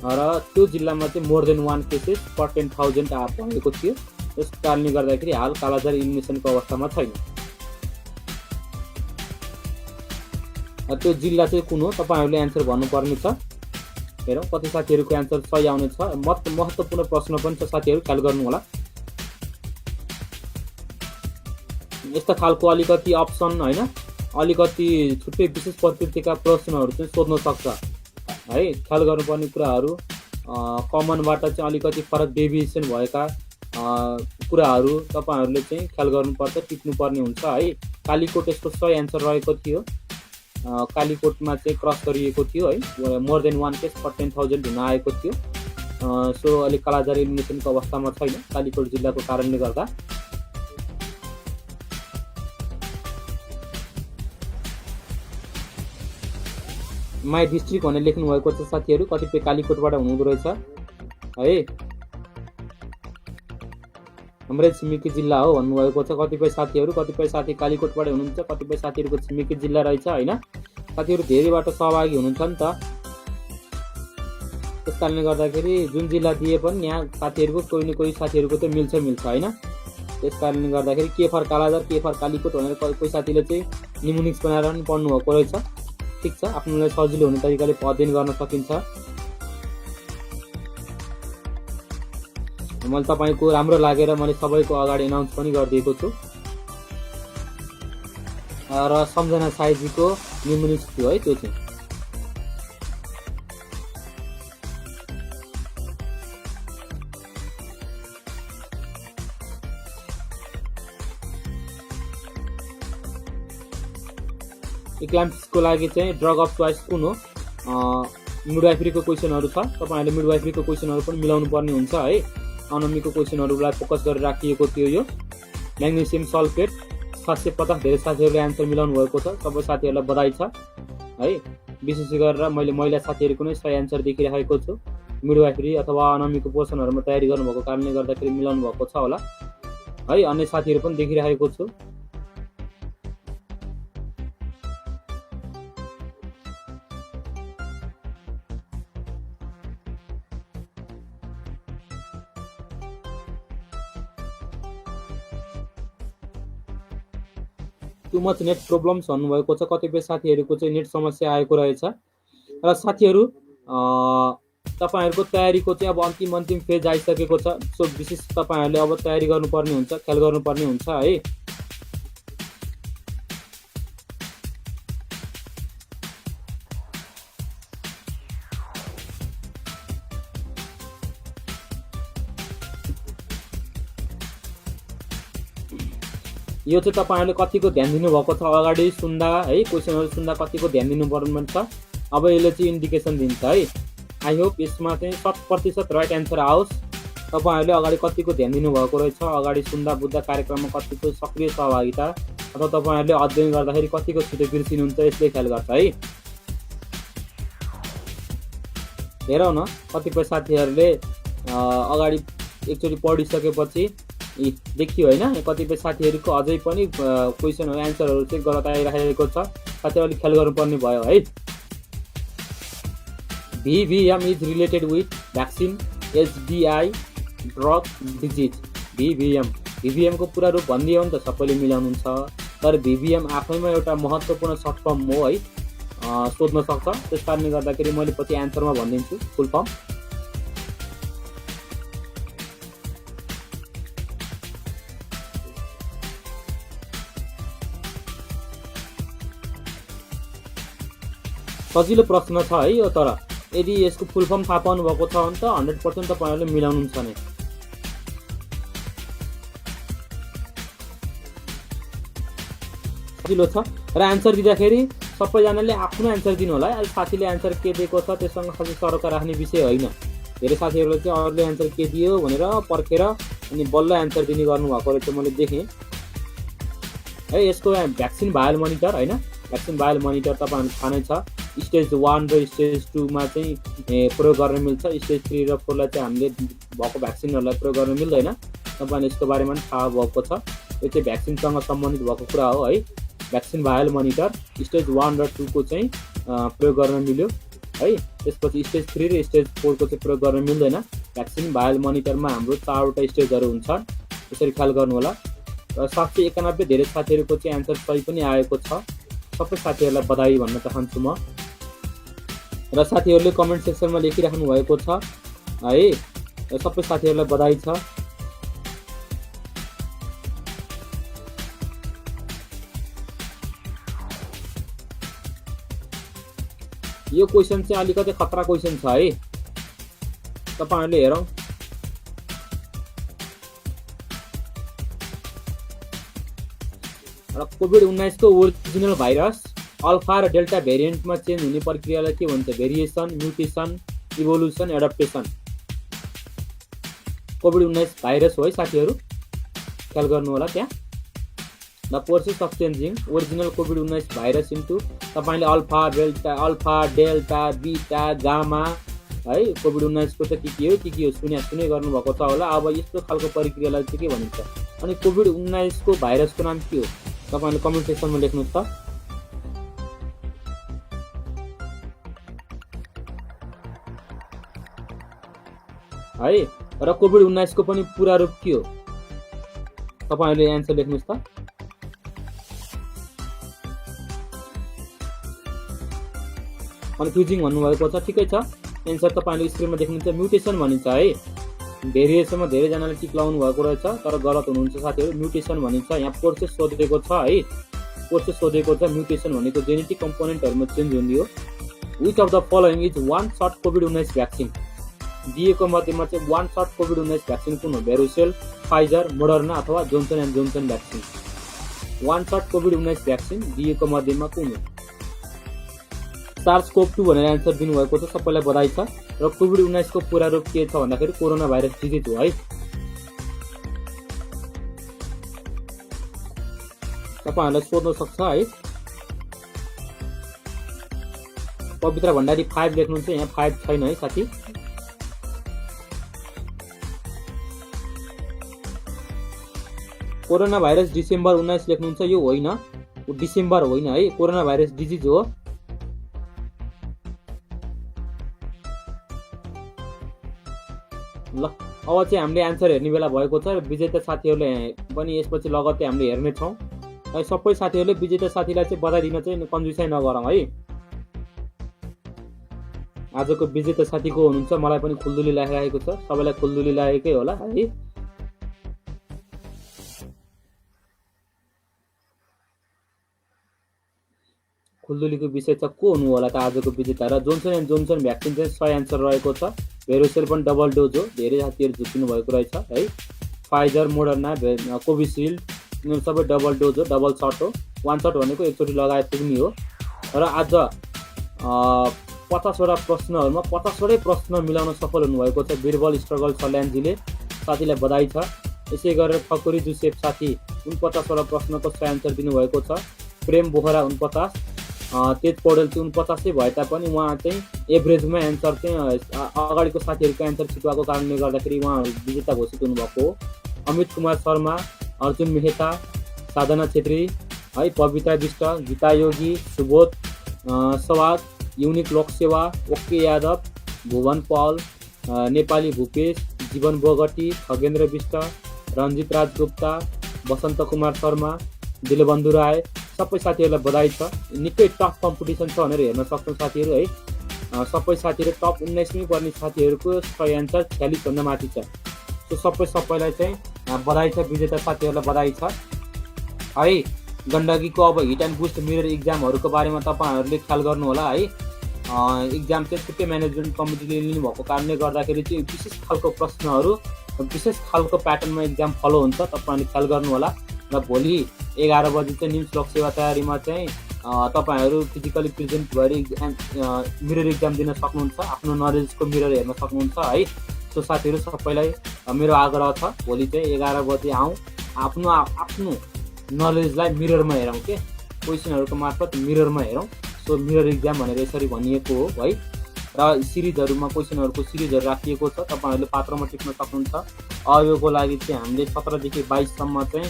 [SPEAKER 1] र त्यो जिल्लामा चाहिँ मोर देन 1 केसेस पर 10,000 भएको थियो। त्यस कारणले गर्दाखेरि हाल कालाजार इलिमिनेसनको अवस्थामा छैन। त्यो जिल्ला चाहिँ कुन हो तपाईँहरूले एन्सर भन्नुपर्ने छ। हेरौँ कति साथीहरूको एन्सर सही आउने छ। महत्त्वपूर्ण प्रश्न पनि छ साथीहरू, ख्याल गर्नु होला। यस्ता खालको अलिकति अप्सन होइन, अलिकति छुट्टै विशेष प्रकृतिका प्रश्नहरू चाहिँ सोध्न सक्छ है। ख्याल गर्नुपर्ने कुराहरू कमनबाट चाहिँ अलिकति फरक डेभिएसन भएका कुराहरू तपाईँहरूले चाहिँ ख्याल गर्नुपर्छ, टिप्नुपर्ने हुन्छ है। कालीकोट यसको सही एन्सर रहेको थियो। कालीकोटमा चाहिँ क्रस गरिएको थियो है, मोर देन 1 केस पर 10,000 हुन आएको थियो। सो अहिले कालाजार इलिमिनेसनको अवस्थामा छैन कालीकोट जिल्लाको कारणले गर्दा। माई डिस्ट्रिक्ट भनेर लेख्नुभएको छ साथीहरू, कतिपय कालीकोटबाट हुनुहुँदो रहेछ है। हाम्रै छिमेकी जिल्ला हो भन्नुभएको छ कतिपय साथीहरू। कतिपय साथी कालीकोटबाट हुनुहुन्छ, कतिपय साथीहरूको छिमेकी जिल्ला रहेछ होइन। साथीहरू धेरैबाट सहभागी हुनुहुन्छ नि त, त्यस कारणले गर्दाखेरि जुन जिल्ला दिए पनि यहाँ साथीहरूको कोही न कोही साथीहरूको त मिल्छ होइन। त्यस कारणले गर्दाखेरि के फर कालाजार के फर कालीकोट भनेर कोही साथीले चाहिँ निमोनिक्स बनाएर पनि पढ्नुभएको रहेछ। ठिक छ, आफ्नोलाई सजिलो हुने तरिकाले अध्ययन गर्न सकिन्छ। मैले तपाईँको राम्रो लागेर मैले सबैको अगाडि एनाउन्स पनि गरिदिएको छु। र सम्झना साईजीको निमोनिक्स थियो है त्यो चाहिँ। इक्लाम्प्सको लागि चाहिँ ड्रग अफ चोइस कुन हो? मिडवाइफरीको क्वेसनहरू छ, तपाईँहरूले मिडवाइफरीको क्वेसनहरू पनि मिलाउनु पर्ने हुन्छ है। अनमीको क्वेसनहरूलाई फोकस गरेर राखिएको थियो यो। म्याग्नेसियम सल्फेट 750, धेरै साथीहरूले एन्सर मिलाउनु भएको छ, सबै साथीहरूलाई बधाई छ है। विशेष गरेर मैले महिला साथीहरूको नै सही एन्सर देखिरहेको छु। मिडवाइफरी अथवा अनमीको पोर्सनहरूमा तयारी गर्नुभएको कारणले गर्दाखेरि मिलाउनु भएको छ होला है। अन्य साथीहरू पनि देखिरहेको छु। टु मच नेट प्रब्लम्स भन्नुभएको छ, कतिपय साथीहरूको चाहिँ नेट समस्या आएको रहेछ। र साथीहरू तपाईँहरूको तयारीको चाहिँ अब अन्तिम फेज आइसकेको छ। सो विशेष तपाईँहरूले अब तयारी गर्नुपर्ने हुन्छ, ख्याल गर्नुपर्ने हुन्छ है। यो चाहिँ तपाईँहरूले कतिको ध्यान दिनुभएको छ अगाडि सुन्दा है, क्वेसनहरू सुन्दा कतिको ध्यान दिनुपर्ने छ। अब यसले चाहिँ इन्डिकेसन दिन्छ है। आई होप यसमा चाहिँ 100% राइट एन्सर आओस्। तपाईँहरूले अगाडि कतिको ध्यान दिनुभएको रहेछ, अगाडि सुन्दा बुझ्दा कार्यक्रममा कतिको सक्रिय सहभागिता, अथवा तपाईँहरूले अध्ययन गर्दाखेरि कतिको छिटो बिर्सिनुहुन्छ, यसले ख्याल गर्छ है। हेरौँ न, कतिपय साथीहरूले अगाडि एकचोटि पढिसकेपछि देखियो होइन, कतिपय साथीहरूको अझै पनि क्वेसनहरू एन्सरहरू चाहिँ गलत आइरहेको छ। साथीहरू अलिक ख्याल गर्नुपर्ने भयो है। VVM is related with vaccine HDI drug disease. VVM को पुरा रूप भनिदियो भने त सबैले मिलाउनुहुन्छ, तर VVM आफैमा एउटा महत्त्वपूर्ण सर्ट फर्म हो है, सोध्न सक्छ। त्यस कारणले गर्दाखेरि मैले पछि एन्सरमा भनिदिन्छु फुल फर्म। सजिलो प्रश्न छ है यो, तर यदि यसको फुल फर्म थाहा पाउनु भएको छ भने त 100% तपाईँहरूले मिलाउनुहुन्छ नै। सजिलो छ र एन्सर दिँदाखेरि सबैजनाले आफ्नो एन्सर दिनु होला। अहिले साथीले एन्सर के दिएको छ त्यससँग खासै सरक राख्ने विषय होइन। धेरै साथीहरूले चाहिँ अरूले एन्सर के दियो भनेर पर्खेर अनि बल्ल एन्सर दिने गर्नुभएको रहेछ मैले देखेँ है। यसको भ्याक्सिन भायल मोनिटर होइन, भ्याक्सिन भायल मोनिटर तपाईँहरू थाहा नै छ। स्टेज 1 र स्टेज 2 मा चाहिँ प्रयोग गर्न मिल्छ। स्टेज 3 र 4 लाई चाहिँ हामीले भएको भ्याक्सिनहरूलाई प्रयोग गर्न मिल्दैन। तपाईँले यसको बारेमा पनि थाहा भएको छ। यो चाहिँ भ्याक्सिनसँग सम्बन्धित भएको कुरा हो है। भ्याक्सिन भाइरल मोनिटर स्टेज 1 र 2 को चाहिँ प्रयोग गर्न मिल्यो है। त्यसपछि स्टेज 3 र स्टेज 4 को चाहिँ प्रयोग गर्न मिल्दैन। भ्याक्सिन भाइरल मोनिटरमा हाम्रो 4वटा स्टेजहरू हुन्छन्, त्यसरी ख्याल गर्नु होला। र 791 धेरै साथीहरूको चाहिँ एन्सर सही पनि आएको छ। सबै साथीहरूलाई बधाई भन्न चाहन्छु म। र साथीहरूले कमेन्ट सेक्सनमा लेखिराख्नु भएको छ है, र सबै साथीहरूलाई बधाई छ। यो क्वेसन चाहिँ अलिकति खतरा क्वेसन छ है, तपाईहरुले हेरौँ। र कोभिड-19 को ओरिजिनल भाइरस अल्फा र डेल्टा भेरिएन्टमा चेन्ज हुने प्रक्रियालाई के भन्छ? Variation, mutation, evolution, adaptation. COVID-19 virus हो है साथीहरू, ख्याल गर्नु होला त्यहाँ। The process of changing original COVID-19 virus into, तपाईले अल्फा, डेल्टा, बीटा, गामा है, कोभिड-19 को चाहिँ के हो सुने गर्नुभएको छ होला। अब यस्तो खालको प्रक्रियालाई चाहिँ के भनिन्छ? अनि कोभिड-19 को भाइरसको नाम के हो? तपाईले कमेन्ट सेक्सनमा लेख्नुहोस् त। है, र कोभिड-19 को पनि पूरा रूप के हो? तपाईहरुले एन्सर लेख्नुहोस् त। कन्फ्युजिङ भन्नुभएको छ, ठिकै छ। एन्सर तपाईहरुले स्क्रिनमा देख्नुहुन्छ। म्युटेसन भनिन्छ है। भेरिएसनमा धेरैजनाले टिक लाउनु भएको रहेछ, तर गलत हुनुहुन्छ साथीहरू। म्युटेसन भनिन्छ। यहाँ प्रोसेस सोधेको छ है, प्रोसेस सोधेको छ। म्युटेसन भनेको जेनेटिक कम्पोनेन्टहरुमा चेन्ज हुने हो। Which of the following is one shut COVID-19 vaccine? दिएको मध्येमा चाहिँ वान शट कोभिड-19 भ्याक्सिन कुन हो? भेरोसेल, फाइजर, मोडर्ना अथवा Johnson and Johnson vaccine. One shut COVID-19 vaccine दिएको मध्येमा कुन हो? SARS-CoV-2 भनेर एन्सर दिनुभएको छ, सबैलाई बधाई छ। र कोभिड-19 को पूरा रूप के छ भन्दाखेरि कोरोना भाइरस डिजिज हो है। तपाईहरुलाई सोध्न सक्छ है। पवित्र भण्डारी 5 लेख्नुहुन्छ, यहाँ 5 छैन है साथी। कोरोना भाइरस डिसेम्बर 19 लेख्नुहुन्छ, यो होइन, डिसेम्बर होइन है, कोरोना भाइरस डिजिज हो। ल, अब चाहिँ हामीले एन्सर हेर्ने बेला भएको छ र विजेता साथीहरूले पनि यसपछि लगत्तै हामीले हेर्ने छौँ। है, सबै साथीहरूले विजेता साथीलाई चाहिँ बधाई दिन चाहिँ कन्जुसाइ नगरौँ है। आजको विजेता साथी को हुनुहुन्छ? मलाई पनि खुल्दुली लागिरहेको छ, सबैलाई खुल्दुली लागेकै होला है। खुल्दुलीको विषय छ को हुनु होला त आजको विजेता? र जोन्सन एन्ड जोन्सन भ्याक्सिन चाहिँ सही एन्सर रहेको छ। भेरोसेल पनि डबल डोज हो, धेरै साथीहरू झुक्किनु भएको रहेछ है। फाइजर, मोडर्ना, कोभिसिल्ड सबै डबल डोज हो, डबल शट हो। वान शट भनेको एकचोटि लगाए पुग्ने हो। र आज 50वटा प्रश्नहरूमा 50वटै प्रश्न मिलाउन सफल हुनुभएको छ बिरबल स्ट्रगल सल्यानजीले, साथीलाई बधाई छ। यसै गरेर ठकुरी जुसेफ साथी 49वटा प्रश्नको सही एन्सर दिनुभएको छ। प्रेम बोहरा 49, तेज पौडेल चाहिँ 49 भए तापनि उहाँ चाहिँ एभरेजमा एन्सर चाहिँ अगाडिको साथीहरूको एन्सर छिटोको कारणले गर्दाखेरि उहाँहरू विजेता घोषित हुनुभएको हो। अमित कुमार शर्मा, अर्जुन मेहता, साधना छेत्री है, पविता विष्ट, गीता योगी, सुबोध सवाग, युनिक लोकसेवा, ओके यादव, भुवन पाल, नेपाली भूपेश, जीवन बोगटी, खगेन्द्र विष्ट, रञ्जित राज गुप्ता, बसन्त कुमार शर्मा, दिलबन्धु राय, सबै साथीहरूलाई बधाई छ। निकै टफ कम्पिटिसन छ भनेर हेर्न सक्छौँ साथीहरू है। सबै साथीहरू टप 19मै पर्ने साथीहरूको सही एन्सर 46 भन्दा माथि छ। सो सबैलाई चाहिँ बधाई छ, विजेता साथीहरूलाई बधाई छ है। गण्डकीको अब हिट एन्ड बुस्ट मिरर इक्जामहरूको बारेमा तपाईँहरूले ख्याल गर्नु होला है। इक्जाम चाहिँ छुट्टै म्यानेजमेन्ट कमिटीले लिनुभएको कारणले गर्दाखेरि चाहिँ विशेष खालको प्रश्नहरू, विशेष खालको प्याटर्नमा इक्जाम फलो हुन्छ, तपाईँहरूले ख्याल गर्नु होला। र भोलि 11 बजी चाहिँ निम्स लोकसेवा तयारीमा चाहिँ तपाईहरु फिजिकली प्रेजेन्ट भएर मिरर इक्जाम दिन सक्नुहुन्छ, आफ्नो नलेजको मिरर हेर्न सक्नुहुन्छ है। सो साथीहरु सबैलाई मेरो आग्रह छ, भोलि चाहिँ 11 बजे आउँ, आफ्नो नलेजलाई मिररमा हेरौँ के, क्वेशनहरुको मार्फत मिररमा हेरौँ। सो मिरर इक्जाम भनेर यसरी भनिएको हो है। र सिरिजहरूमा क्वेसनहरूको सिरिजहरू राखिएको छ, तपाईँहरूले पात्रमा टिप्न सक्नुहुन्छ। अयोको लागि चाहिँ हामीले 17 देखि 22 सम्म चाहिँ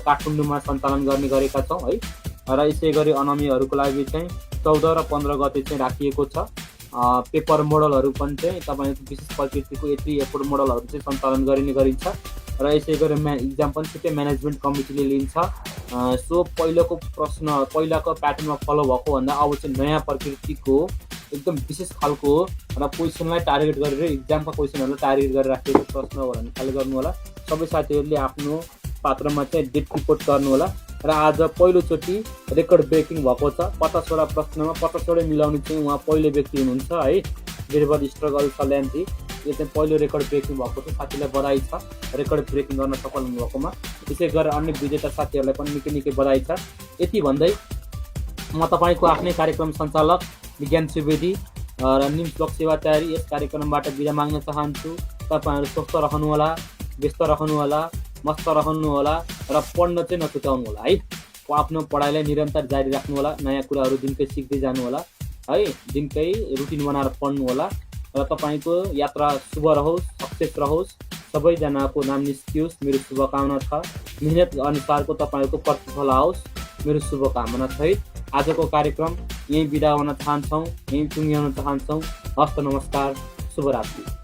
[SPEAKER 1] काठमाडौँमा सञ्चालन गर्ने गरेका छौँ है। र यसै गरी अनामीहरूको लागि चाहिँ 14 र 15 गते चाहिँ राखिएको छ। पेपर मोडलहरू पनि चाहिँ तपाईँको विशेष प्रकृतिको एन्ट्री एपोर्ट मोडलहरू चाहिँ सञ्चालन गरिने गरिन्छ। र यसै गरी इक्जाम पनि छुट्टै म्यानेजमेन्ट कमिटीले लिन्छ। सो पहिलाको प्याटर्नमा फलो भएको भन्दा अब चाहिँ नयाँ प्रकृतिको एकदम विशेष खालको र क्वेसनलाई टार्गेट गरेर इक्जामका क्वेसनहरूलाई टार्गेट गरेर राखिएको प्रश्न भन्ने खाले गर्नु होला। सबै साथीहरूले आफ्नो पात्रमा चाहिँ डेट रिपोर्ट गर्नु होला। र आज पहिलोचोटि रेकर्ड ब्रेकिङ भएको छ। 50वटा प्रश्नमा 50वटै मिलाउने चाहिँ उहाँ पहिलो व्यक्ति हुनुहुन्छ है, वीरभद्र स्ट्रगल सल्यानजी। यो चाहिँ पहिलो रेकर्ड ब्रेकिङ भएको छ। साथीलाई बधाई छ रेकर्ड ब्रेकिङ गर्न सफल हुनुभएकोमा। त्यसै गरेर अन्य विजेता साथीहरूलाई पनि निकै बधाई छ। यति भन्दै म तपाईँको आफ्नै कार्यक्रम सञ्चालक विज्ञान सुवेदी र निम्स ब्लक सेवा तयारी यस कार्यक्रमबाट बिदा माग्न चाहन्छु। तपाईँहरू स्वस्थ रहनुहोला, व्यस्त रहनुहोला, मस्त रहनुहोला र पढ्न चाहिँ नछुटाउनु होला है। आफ्नो पढाइलाई निरन्तर जारी राख्नु होला। नयाँ कुराहरू दिनकै सिक्दै जानु होला है। दिनकै रुटिन बनाएर पढ्नु होला र तपाईँको यात्रा शुभ रहोस्, सक्सेस रहोस्। सबैजनाको नाम निस्कियोस् मेरो शुभकामना छ। मेहनत अनुसारको तपाईँको प्रतिफल आओस् मेरो शुभकामना सहित आजको कार्यक्रम यहीँ बिदा हुन चाहन्छौँ, यहीँ टुङ्ग्याउन चाहन्छौँ। हस्त नमस्कार, शुभरात्रि।